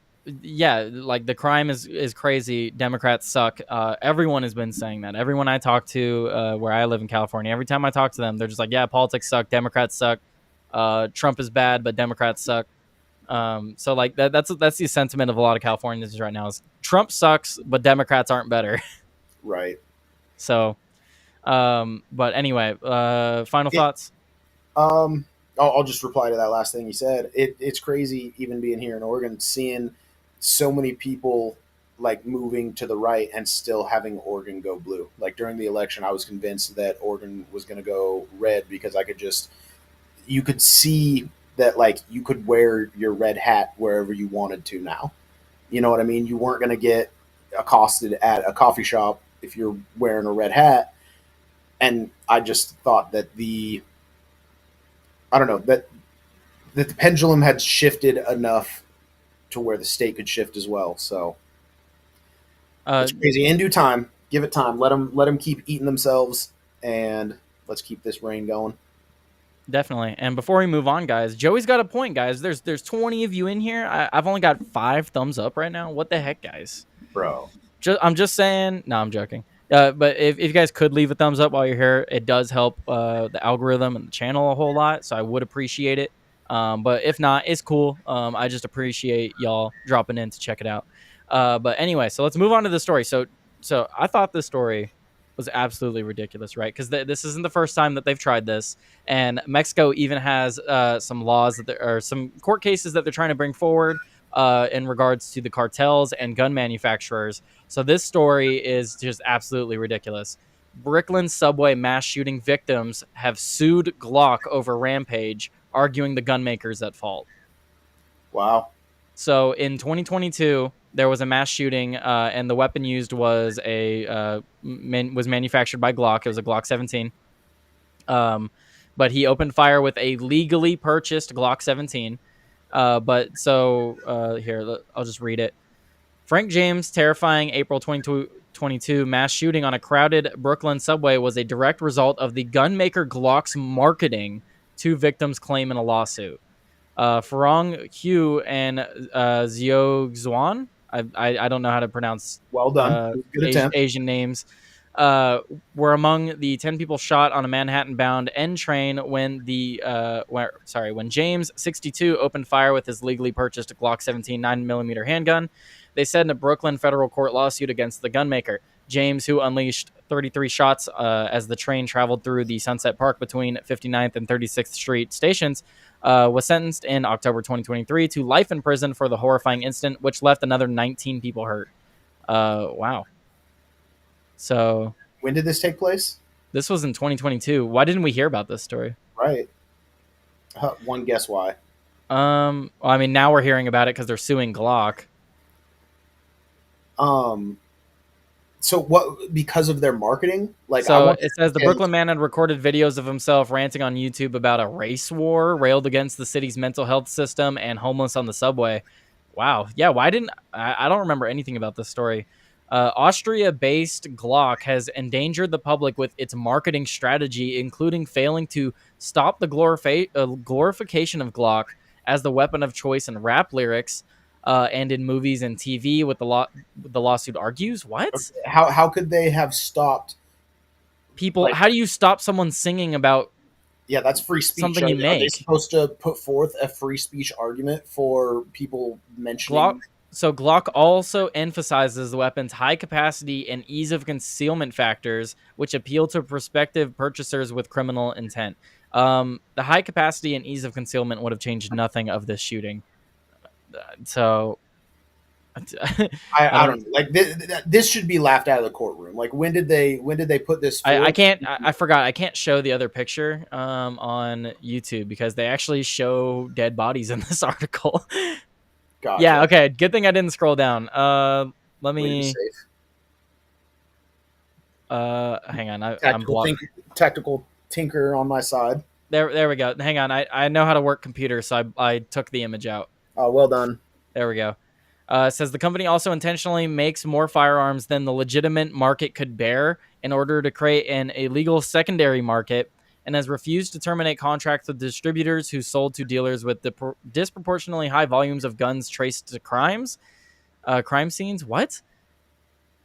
like the crime is crazy. Democrats suck. Everyone has been saying that. Everyone I talk to, where I live in California, every time I talk to them, they're just like, yeah, politics suck. Democrats suck. Trump is bad, but Democrats suck. So like that's the sentiment of a lot of Californians right now is Trump sucks, but Democrats aren't better. Right. So, but anyway, final thoughts. I'll just reply to that last thing you said. It's crazy, even being here in Oregon, seeing so many people like moving to the right and still having Oregon go blue. Like during the election, I was convinced that Oregon was going to go red because you could see that like you could wear your red hat wherever you wanted to now. You know what I mean? You weren't going to get accosted at a coffee shop if you're wearing a red hat. And I just thought that I don't know, that the pendulum had shifted enough to where the state could shift as well. So it's crazy. In due time, give it time. Let them keep eating themselves, and let's keep this rain going. Definitely. And before we move on, guys, Joey's got a point, guys. There's 20 of you in here. I've only got 5 thumbs up right now. What the heck, guys? Bro. I'm just saying. No, I'm joking. But if you guys could leave a thumbs up while you're here, it does help the algorithm and the channel a whole lot. So I would appreciate it. But if not, it's cool. I just appreciate y'all dropping in to check it out. But anyway, so let's move on to the story. So I thought this story was absolutely ridiculous, right? Because this isn't the first time that they've tried this. And Mexico even has some laws or some court cases that they're trying to bring forward in regards to the cartels and gun manufacturers. So this story is just absolutely ridiculous. Brooklyn subway mass shooting victims have sued Glock over rampage, arguing the gun makers at fault. Wow. So in 2022, there was a mass shooting, and the weapon used was was manufactured by Glock. It was a Glock 17. But he opened fire with a legally purchased Glock 17. Here, I'll just read it. Frank James' terrifying April 2022 mass shooting on a crowded Brooklyn subway was a direct result of the gunmaker Glock's marketing, 2 victims claim in a lawsuit. Farong Hu and Zio Xuan, I don't know how to pronounce well done. Good attempt. Asian names, were among the 10 people shot on a Manhattan-bound N train when when James, 62, opened fire with his legally purchased Glock 17 9mm handgun. They said in a Brooklyn federal court lawsuit against the gunmaker. James, who unleashed 33 shots as the train traveled through the Sunset Park between 59th and 36th Street stations, was sentenced in October 2023 to life in prison for the horrifying incident, which left another 19 people hurt. Wow. So when did this take place? This was in 2022. Why didn't we hear about this story? Right. One guess why. Well, I mean, now we're hearing about it because they're suing Glock. So what? Because of their marketing? Like, so it says the Brooklyn man had recorded videos of himself ranting on YouTube about a race war, railed against the city's mental health system, and homeless on the subway. Wow. Yeah. Why didn't I don't remember anything about this story. Austria-based Glock has endangered the public with its marketing strategy, including failing to stop the glorification of Glock as the weapon of choice in rap lyrics and in movies and TV. With the lawsuit argues, what? How could they have stopped people? Like, how do you stop someone singing about Yeah, that's free speech. Something you Are they make. supposed to put forth a free speech argument for people mentioning? Glock. So Glock also emphasizes the weapon's high capacity and ease of concealment factors, which appeal to prospective purchasers with criminal intent. The high capacity and ease of concealment would have changed nothing of this shooting. So I don't know. Like this should be laughed out of the courtroom. Like when did they put this forth? I can't. I forgot. I can't show the other picture on YouTube because they actually show dead bodies in this article. Gotcha. Yeah. Okay. Good thing I didn't scroll down. Let Way to be me. safe. Hang on. I'm blocked. Tactical tinker on my side. There we go. Hang on. I know how to work computers, so I took the image out. Oh, well done. There we go. It says the company also intentionally makes more firearms than the legitimate market could bear in order to create an illegal secondary market, and has refused to terminate contracts with distributors who sold to dealers with disproportionately high volumes of guns traced to crime scenes. What?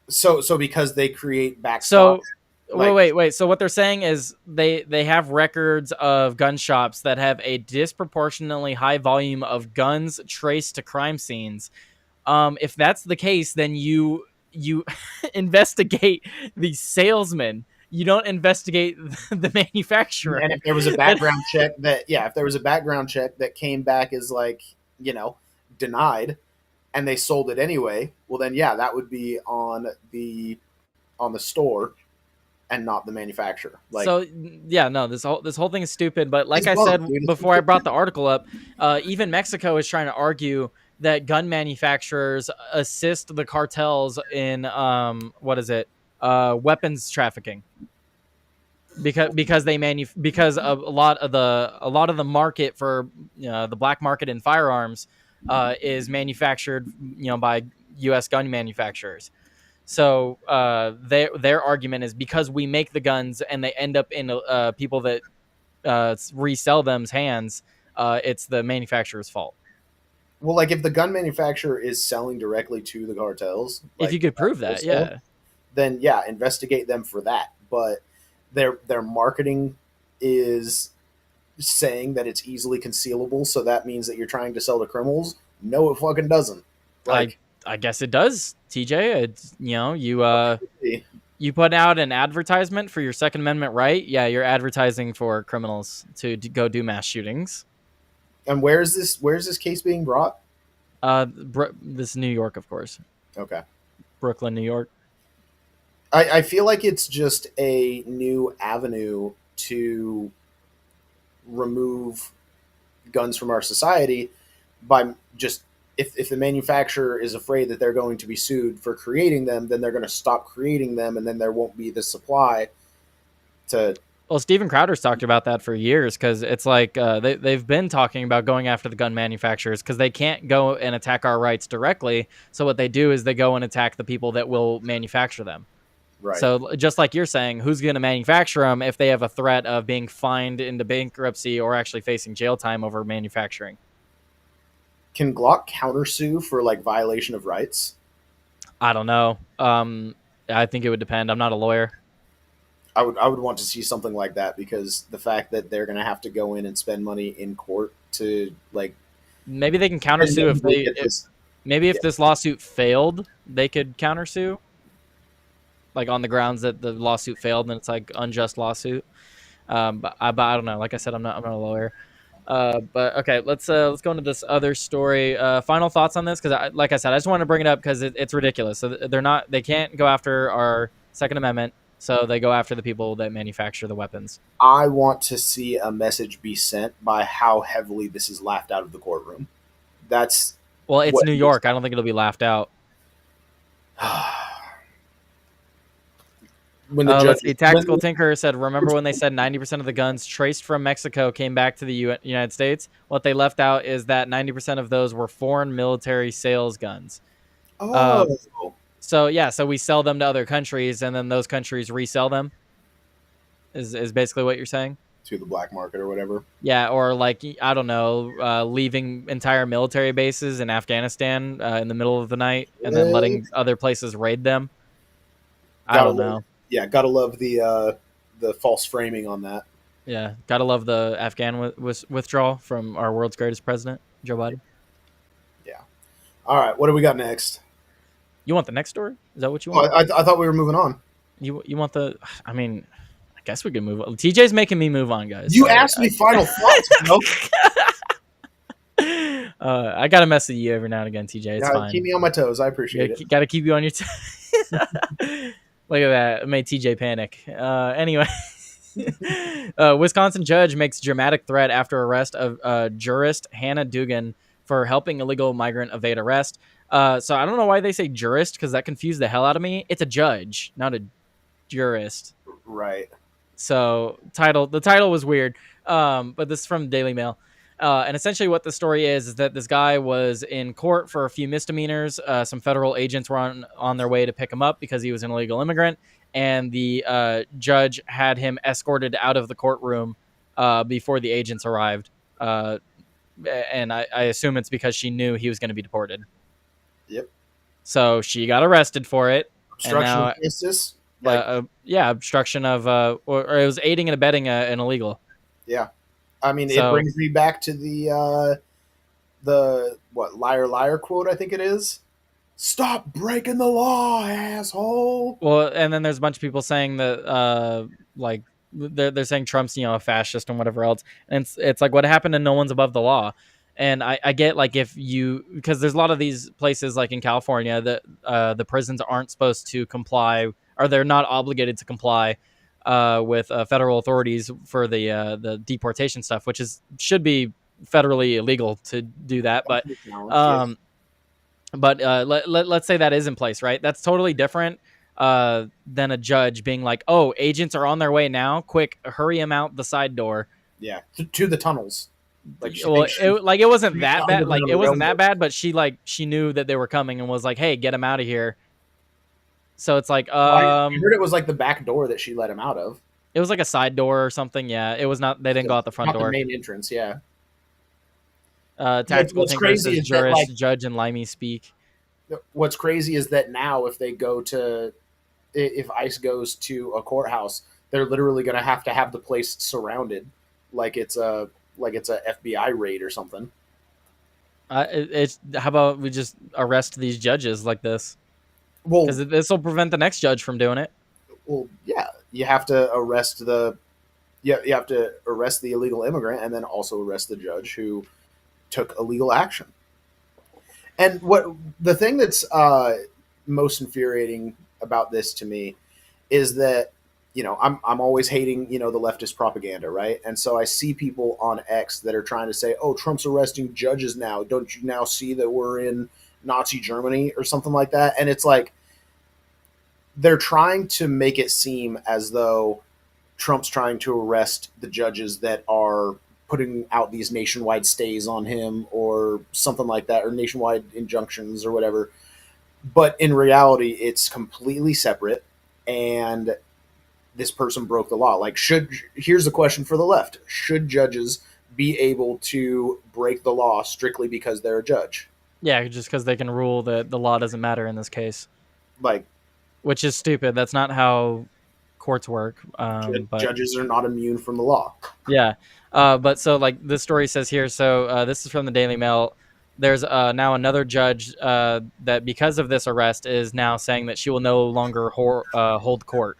So because they create backstock. So wait. So what they're saying is they have records of gun shops that have a disproportionately high volume of guns traced to crime scenes. If that's the case, then you investigate the salesman. You don't investigate the manufacturer. And if there was a background check that came back as like, denied, and they sold it anyway, well then yeah, that would be on the store and not the manufacturer. Like, so yeah, no, this whole thing is stupid. But like I It's said both, dude. before I brought the article up, even Mexico is trying to argue that gun manufacturers assist the cartels in weapons trafficking, because because of a lot of the market for the black market in firearms is manufactured by U.S. gun manufacturers. So their argument is because we make the guns and they end up in people that resell them's hands, it's the manufacturer's fault. well, like if the gun manufacturer is selling directly to the cartels, If you could prove that, yeah. then yeah, investigate them for that. But their marketing is saying that it's easily concealable, so that means that you're trying to sell to criminals. No, it fucking doesn't. Like, I guess it does, TJ. It's, you put out an advertisement for your Second Amendment right. Yeah, you're advertising for criminals to go do mass shootings. and where's this case being brought? This is New York, of course. Okay. Brooklyn, New York. I feel like it's just a new avenue to remove guns from our society by just if the manufacturer is afraid that they're going to be sued for creating them, then they're going to stop creating them, and then there won't be the supply to. Well, Steven Crowder's talked about that for years because it's like they've been talking about going after the gun manufacturers because they can't go and attack our rights directly. So what they do is they go and attack the people that will manufacture them. Right. So just like you're saying, who's going to manufacture them if they have a threat of being fined into bankruptcy or actually facing jail time over manufacturing? Can Glock countersue for like violation of rights? I don't know. I think it would depend. I'm not a lawyer. I would want to see something like that because the fact that they're going to have to go in and spend money in court to like. Maybe they can countersue if this lawsuit failed, they could countersue. Like on the grounds that the lawsuit failed, and it's like unjust lawsuit. But I don't know. Like I said, I'm not a lawyer. But okay, let's go into this other story. Final thoughts on this, because like I said, I just wanted to bring it up because it's ridiculous. So they can't go after our Second Amendment, so they go after the people that manufacture the weapons. I want to see a message be sent by how heavily this is laughed out of the courtroom. It's New York. I don't think it'll be laughed out. Let's see. Tactical Tinker said, remember when they said 90% of the guns traced from Mexico came back to the United States? What they left out is that 90% of those were foreign military sales guns. So we sell them to other countries, and then those countries resell them. Is basically what you're saying? To the black market or whatever. Yeah, or like, I don't know, leaving entire military bases in Afghanistan in the middle of the night, and then letting other places raid them. I don't know. Yeah, gotta love the false framing on that. Yeah, gotta love the Afghan withdrawal from our world's greatest president, Joe Biden. Yeah. All right. What do we got next? You want the next story? Is that what you Oh, want? I thought we were moving on. You want the? I mean, I guess we can move on. TJ's making me move on, guys. You Sorry. asked me final thoughts. Nope. I gotta mess with you every now and again, TJ. It's fine. Keep me on my toes. I appreciate it. Gotta keep you on your toes. Look at that. It made TJ panic. Anyway. Wisconsin judge makes dramatic threat after arrest of jurist Hannah Dugan for helping illegal migrant evade arrest. So I don't know why they say jurist, because that confused the hell out of me. It's a judge, not a jurist. Right. So the title was weird. But this is from the Daily Mail. And essentially what the story is that this guy was in court for a few misdemeanors. Some federal agents were on their way to pick him up because he was an illegal immigrant. And the judge had him escorted out of the courtroom before the agents arrived. And I assume it's because she knew he was going to be deported. Yep. So she got arrested for it. Obstruction of justice? Yeah, obstruction of, or it was aiding and abetting an illegal. Yeah. I mean, it brings me back to the liar, liar quote, I think it is. Stop breaking the law, asshole. Well, and then there's a bunch of people saying that, they're saying Trump's, a fascist and whatever else. And it's like, what happened to no one's above the law? And I get, like, because there's a lot of these places, like in California, that the prisons aren't supposed to comply, or they're not obligated to comply with federal authorities for the deportation stuff, which should be federally illegal to do that. But let's say that is in place, right? That's totally different than a judge being like, "Oh, agents are on their way now. Quick, hurry them out the side door." Yeah, to the tunnels. It wasn't that bad. Like, it wasn't that bad, but she knew that they were coming and was like, "Hey, get them out of here." So it's like, I heard it was like the back door that she let him out of. It was like a side door or something. Yeah, it was not. They didn't go out the front door. The main entrance. Yeah. Tactical Thinker says jurist, judge, and Limey speak. What's crazy is that now, if ICE goes to a courthouse, they're literally going to have the place surrounded, like it's a FBI raid or something. How about we just arrest these judges like this? Well, because this will prevent the next judge from doing it. Well, yeah, you have to arrest the illegal immigrant, and then also arrest the judge who took illegal action. And the thing that's most infuriating about this to me is that, I'm always hating, the leftist propaganda, right? And so I see people on X that are trying to say, "Oh, Trump's arresting judges now. Don't you now see that we're in Nazi Germany?" or something like that. And it's like, they're trying to make it seem as though Trump's trying to arrest the judges that are putting out these nationwide stays on him or something like that, or nationwide injunctions or whatever. But in reality, it's completely separate, and this person broke the law. Like, here's the question for the left. Should judges be able to break the law strictly because they're a judge? Yeah, just because they can rule that the law doesn't matter in this case. Which is stupid. That's not how courts work. But judges are not immune from the law. Yeah. But so, like, this story says here, so this is from the Daily Mail. There's now another judge that, because of this arrest, is now saying that she will no longer hold court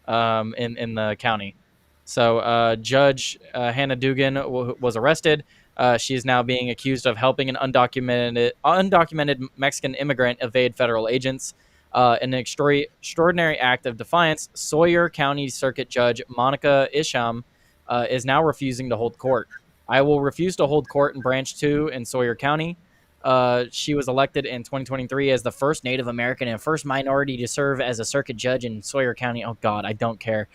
in the county. So Judge Hannah Dugan was arrested. She is now being accused of helping an undocumented Mexican immigrant evade federal agents. In an extraordinary act of defiance, Sawyer County Circuit Judge Monica Isham is now refusing to hold court. "I will refuse to hold court in Branch 2 in Sawyer County." She was elected in 2023 as the first Native American and first minority to serve as a circuit judge in Sawyer County. Oh, God, I don't care.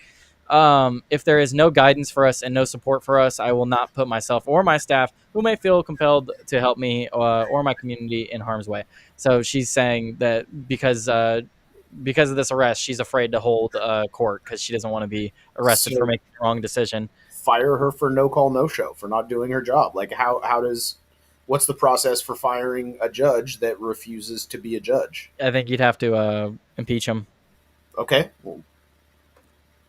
"If there is no guidance for us and no support for us, I will not put myself or my staff, who may feel compelled to help me or my community, in harm's way." So she's saying that because of this arrest, she's afraid to hold court because she doesn't want to be arrested for making the wrong decision. Fire her for no call, no show, for not doing her job. Like, what's the process for firing a judge that refuses to be a judge? I think you'd have to impeach him. Okay. Well,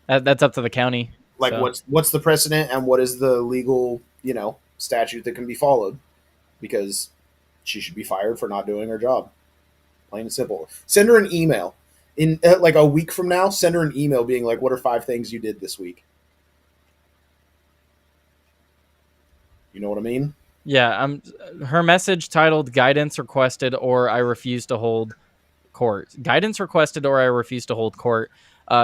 that's up to the county. Like, So, what's the precedent and what is the legal, statute that can be followed? Because she should be fired for not doing her job. Plain and simple. Send her an email in like a week from now. Send her an email being like, "What are 5 things you did this week?" You know what I mean? yeah, her message titled "Guidance Requested" or "I Refuse to Hold Court." Guidance requested or I refuse to hold court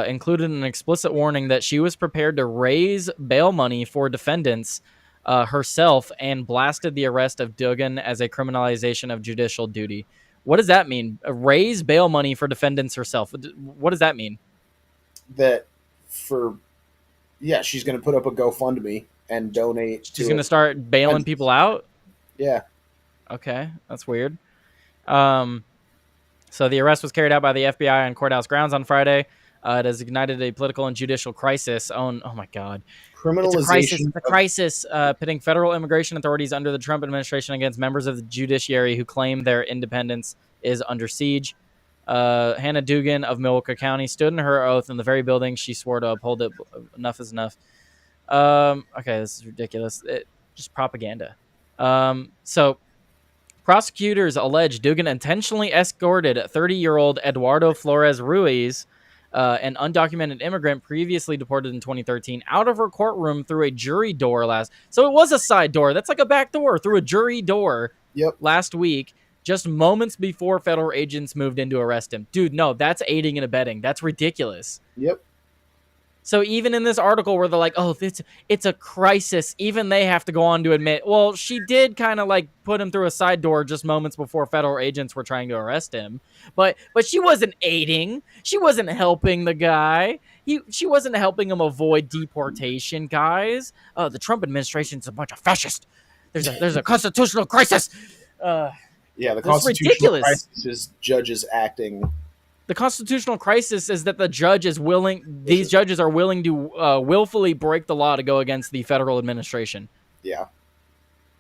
included an explicit warning that she was prepared to raise bail money for defendants herself and blasted the arrest of Duggan as a criminalization of judicial duty. What does that mean? Raise bail money for defendants herself. What does that mean? That for yeah, she's going to put up a GoFundMe and donate She's to going to it. start bailing people out? Yeah. Okay, that's weird. So the arrest was carried out by the FBI on courthouse grounds on Friday. It has ignited a political and judicial crisis. Oh my God. It's a crisis. Criminalization. It's a crisis pitting federal immigration authorities under the Trump administration against members of the judiciary who claim their independence is under siege. Hannah Dugan of Milwaukee County stood in her oath in the very building she swore to uphold it. Enough is enough. Okay, this is ridiculous. Just propaganda. So prosecutors allege Dugan intentionally escorted 30-year-old Eduardo Flores Ruiz, an undocumented immigrant previously deported in 2013, out of her courtroom through a jury door So it was a side door. That's like a back door through a jury door. Yep. Last week, just moments before federal agents moved in to arrest him. Dude, no, that's aiding and abetting. That's ridiculous. Yep. So even in this article where they're like, oh, it's a crisis, even they have to go on to admit, well, she did kind of like put him through a side door just moments before federal agents were trying to arrest him. But she wasn't aiding. She wasn't helping the guy. She wasn't helping him avoid deportation, guys. The Trump administration's a bunch of fascists. There's a constitutional crisis. Yeah, the That's constitutional ridiculous. crisis is judges acting. The constitutional crisis is that these judges are willing to willfully break the law to go against the federal administration. Yeah.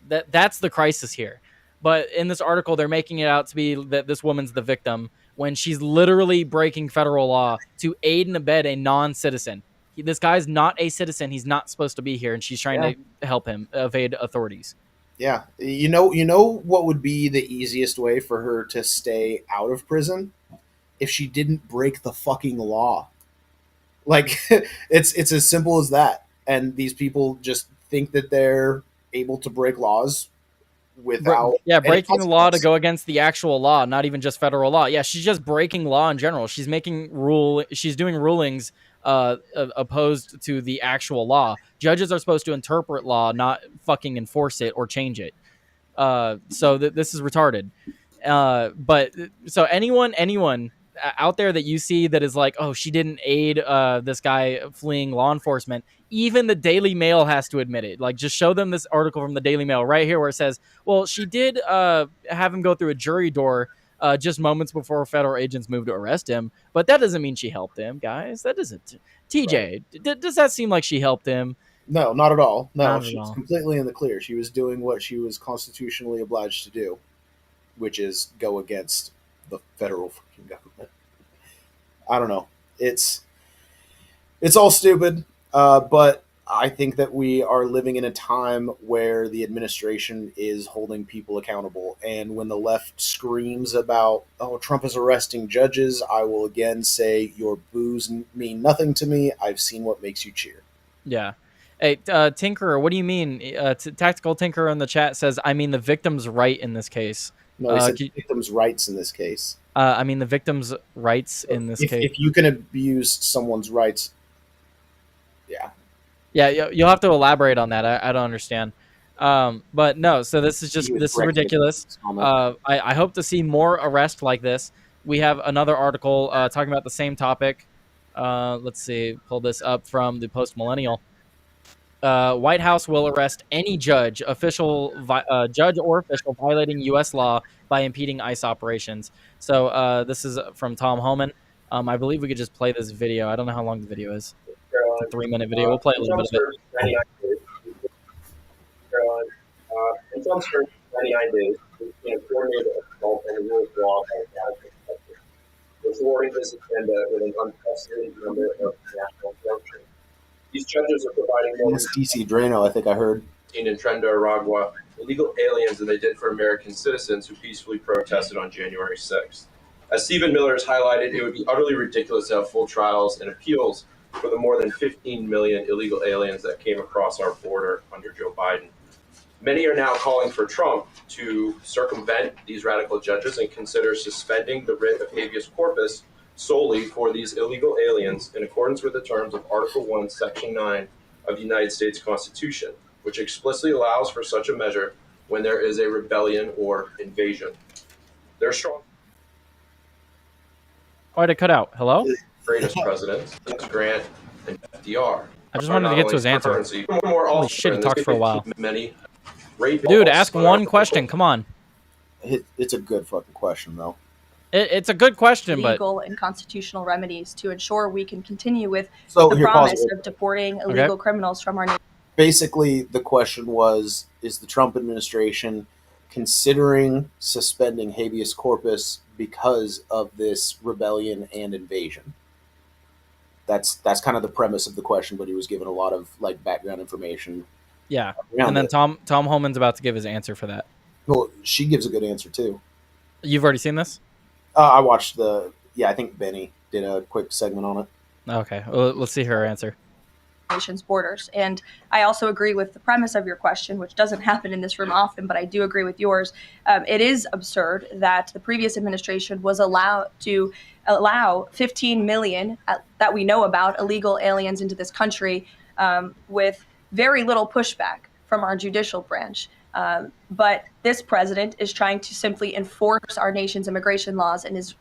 That's the crisis here. But in this article, they're making it out to be that this woman's the victim when she's literally breaking federal law to aid and abet a non-citizen. This guy's not a citizen. He's not supposed to be here, and she's trying to help him evade authorities. Yeah. You know what would be the easiest way for her to stay out of prison? If she didn't break the fucking law. Like, it's as simple as that. And these people just think that they're able to break laws without breaking the law to go against the actual law, not even just federal law. Yeah, she's just breaking law in general. She's doing rulings opposed to the actual law. Judges are supposed to interpret law, not fucking enforce it or change it. So this is retarded. But so anyone out there that you see that is like, oh, she didn't aid this guy fleeing law enforcement, even the Daily Mail has to admit it. Like, just show them this article from the Daily Mail right here where it says, well, she did have him go through a jury door just moments before federal agents moved to arrest him, but that doesn't mean she helped him, guys. That doesn't. TJ, does that seem like she helped him? No, not at all. No, Not at she's all. completely in the clear. She was doing what she was constitutionally obliged to do, which is go against the federal fucking government. I don't know. It's all stupid, but I think that we are living in a time where the administration is holding people accountable. And when the left screams about, oh, Trump is arresting judges, I will again say, your boos mean nothing to me. I've seen what makes you cheer. Yeah. Hey, Tinkerer, what do you mean? Tactical Tinkerer in the chat says, I mean the victim's right in this case. No, he said victims' rights in this case. I mean the victim's rights in this case. If you can abuse someone's rights, yeah. Yeah, you'll have to elaborate on that. I don't understand. But no, so this is ridiculous. I hope to see more arrests like this. We have another article talking about the same topic. Let's see, pull this up from the Post Millennial. White House will arrest any judge or official violating U.S. law by impeding ICE operations. So this is from Tom Homan. I believe we could just play this video. I don't know how long the video is. It's a 3-minute video. We'll play a little bit of it. In some states, 99 days, we can coordinate a assault and the rule of law by national perspective, thwarting this agenda with an unprecedented number of national sanctions. These judges are providing more It's DC Drano, I think I heard. in Nicaragua illegal aliens than they did for American citizens who peacefully protested on January 6th. As Stephen Miller has highlighted, it would be utterly ridiculous to have full trials and appeals for the more than 15 million illegal aliens that came across our border under Joe Biden. Many are now calling for Trump to circumvent these radical judges and consider suspending the writ of habeas corpus solely for these illegal aliens in accordance with the terms of Article 1, Section 9 of the United States Constitution, which explicitly allows for such a measure when there is a rebellion or invasion. There are strong Why'd it cut out? Hello? greatest presidents, Grant and FDR. I just wanted to get to his answer. Holy shit, he talked for a while. Many Dude, ask one question. Come on. It's a good fucking question, though. It's a good question, but legal and constitutional remedies to ensure we can continue with So the here, promise pause it. of deporting illegal criminals from our nation. Basically, the question was, is the Trump administration considering suspending habeas corpus because of this rebellion and invasion? That's kind of the premise of the question, but he was given a lot of like background information. yeah. around And then it. Tom Homan's about to give his answer for that. Well, she gives a good answer too. You've already seen this? I watched I think Benny did a quick segment on it. Okay. Well, let's see her answer. Nation's borders. And I also agree with the premise of your question, which doesn't happen in this room often, but I do agree with yours. It is absurd that the previous administration was allowed to allow 15 million that we know about illegal aliens into this country with very little pushback from our judicial branch. But this president is trying to simply enforce our nation's immigration laws and is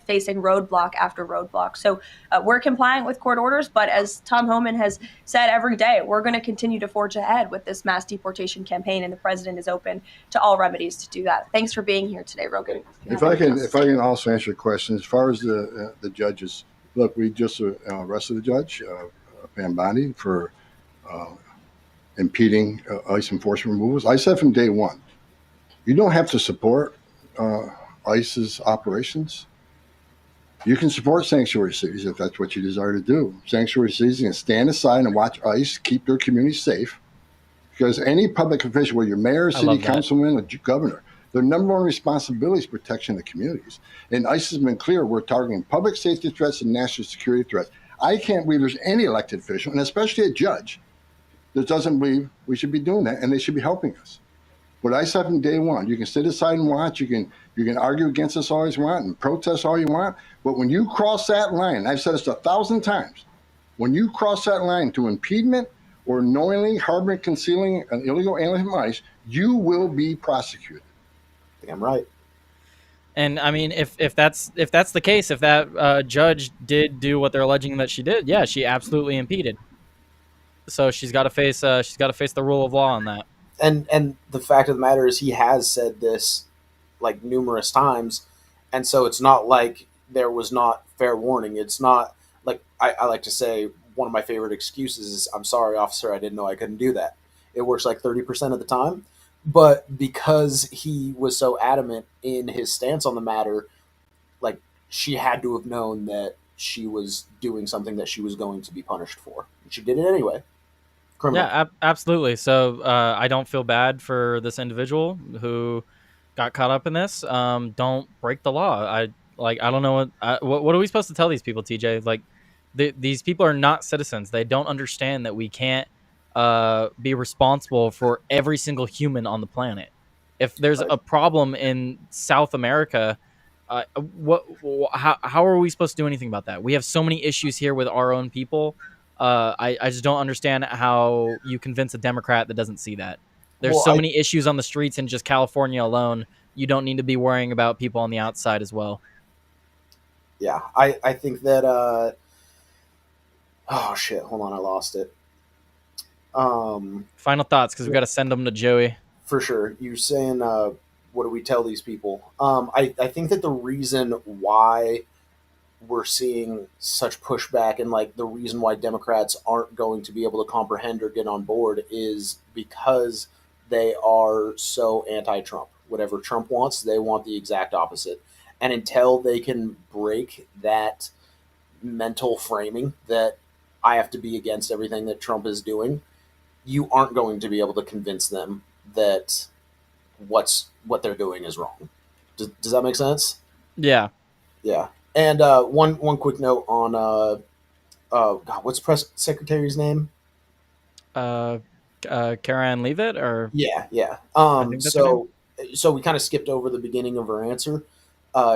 facing roadblock after roadblock. So we're complying with court orders, but as Tom Homan has said every day, we're going to continue to forge ahead with this mass deportation campaign, and the president is open to all remedies to do that. Thanks for being here today, Rogan. If I can also answer your question, as far as the judges, look, we just arrested the judge, Van Bondi, for impeding ICE enforcement removals. I said from day one, you don't have to support ICE's operations. You can support sanctuary cities if that's what you desire to do. Sanctuary cities can stand aside and watch ICE keep their communities safe, because any public official, whether you're mayor, city councilman, or governor, their number one responsibility is protection of the communities. And ICE has been clear, we're targeting public safety threats and national security threats. I can't believe there's any elected official, and especially a judge, that doesn't believe we should be doing that, and they should be helping us. But I said from day one, you can sit aside and watch, you can argue against us all you want and protest all you want, but when you cross that line, and I've said this 1,000 times, when you cross that line to impediment or knowingly harboring, concealing an illegal alien from ICE, you will be prosecuted. I think I'm right. And I mean, if that's the case, if that judge did do what they're alleging that she did, yeah, she absolutely impeded. So she's got to face the rule of law on that. And the fact of the matter is, he has said this like numerous times, and so it's not like there was not fair warning. It's not like I like to say, one of my favorite excuses is, "I'm sorry, officer, I didn't know I couldn't do that." It works like 30% of the time, but because he was so adamant in his stance on the matter, like, she had to have known that she was doing something that she was going to be punished for, and she did it anyway. Criminal. Yeah, absolutely. So I don't feel bad for this individual who got caught up in this. Don't break the law. I don't know what are we supposed to tell these people, TJ? Like, these people are not citizens. They don't understand that we can't be responsible for every single human on the planet. If there's a problem in South America, how are we supposed to do anything about that? We have so many issues here with our own people. I just don't understand how you convince a Democrat that doesn't see that. There's many issues on the streets in just California alone. You don't need to be worrying about people on the outside as well. Yeah, I think that oh shit, hold on, I lost it. Final thoughts, because we got to send them to Joey. For sure. You're saying what do we tell these people? I think that the reason why we're seeing such pushback, and like the reason why Democrats aren't going to be able to comprehend or get on board, is because they are so anti-Trump. Whatever Trump wants, they want the exact opposite. And until they can break that mental framing that I have to be against everything that Trump is doing, you aren't going to be able to convince them that what they're doing is wrong. Does that make sense? Yeah. Yeah. And one quick note on God, what's press secretary's name? Karen Leavitt, or Yeah. I think that's her name. So we kind of skipped over the beginning of her answer.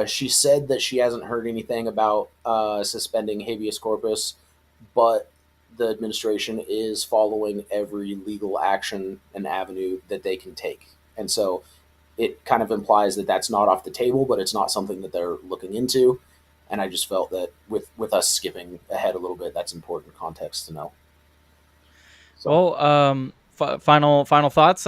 She said that she hasn't heard anything about suspending habeas corpus, but the administration is following every legal action and avenue that they can take. And so it kind of implies that that's not off the table, but it's not something that they're looking into. And I just felt that with us skipping ahead a little bit, that's important context to know. So. Well, final thoughts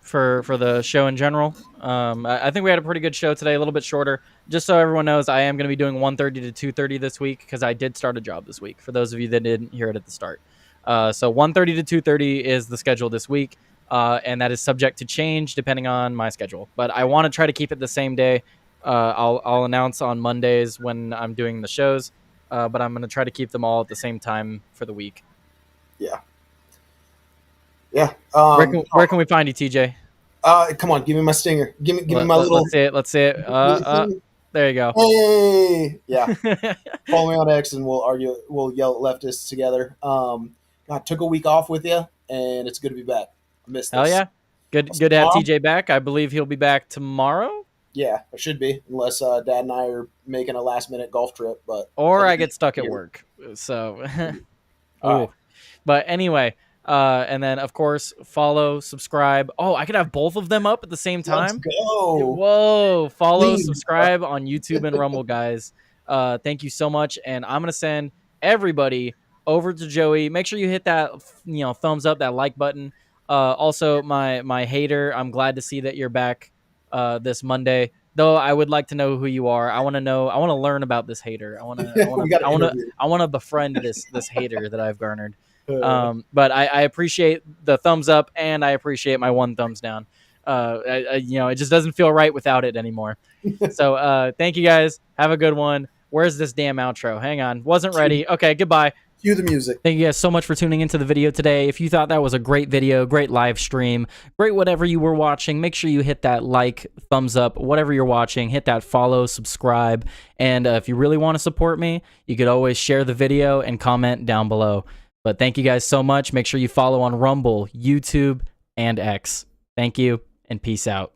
for the show in general. I think we had a pretty good show today, a little bit shorter. Just so everyone knows, I am going to be doing 1:30 to 2:30 this week because I did start a job this week. For those of you that didn't hear it at the start, so 1:30 to 2:30 is the schedule this week, and that is subject to change depending on my schedule. But I want to try to keep it the same day. I'll announce on Mondays when I'm doing the shows, but I'm going to try to keep them all at the same time for the week. Yeah. Yeah. Where can we find you, TJ? Come on, give me my stinger. Give me my little. Let's see it. There you go. Hey, yeah. Follow me on X, and we'll yell at leftists together. I took a week off with you, and it's good to be back. I missed this. Hell yeah. Good to have TJ back. I believe he'll be back tomorrow. Yeah, it should be, unless Dad and I are making a last-minute golf trip. Or I get stuck at work. So, right. But anyway. And then, of course, follow, subscribe. Oh, I could have both of them up at the same time. Let's go. Whoa. Follow, subscribe on YouTube and Rumble, guys. Thank you so much. And I'm going to send everybody over to Joey. Make sure you hit that, thumbs up, that like button. Also, my hater, I'm glad to see that you're back this Monday. Though I would like to know who you are. I want to learn about this hater. I want to befriend this hater that I've garnered. But I appreciate the thumbs up, and I appreciate my one thumbs down. It just doesn't feel right without it anymore. So thank you guys. Have a good one. Where's this damn outro? Hang on. Wasn't ready. Okay, goodbye. Cue the music. Thank you guys so much for tuning into the video today. If you thought that was a great video, great live stream, great whatever you were watching, make sure you hit that like, thumbs up, whatever you're watching, hit that follow, subscribe, and if you really want to support me, you could always share the video and comment down below. But thank you guys so much. Make sure you follow on Rumble, YouTube, and X. Thank you, and peace out.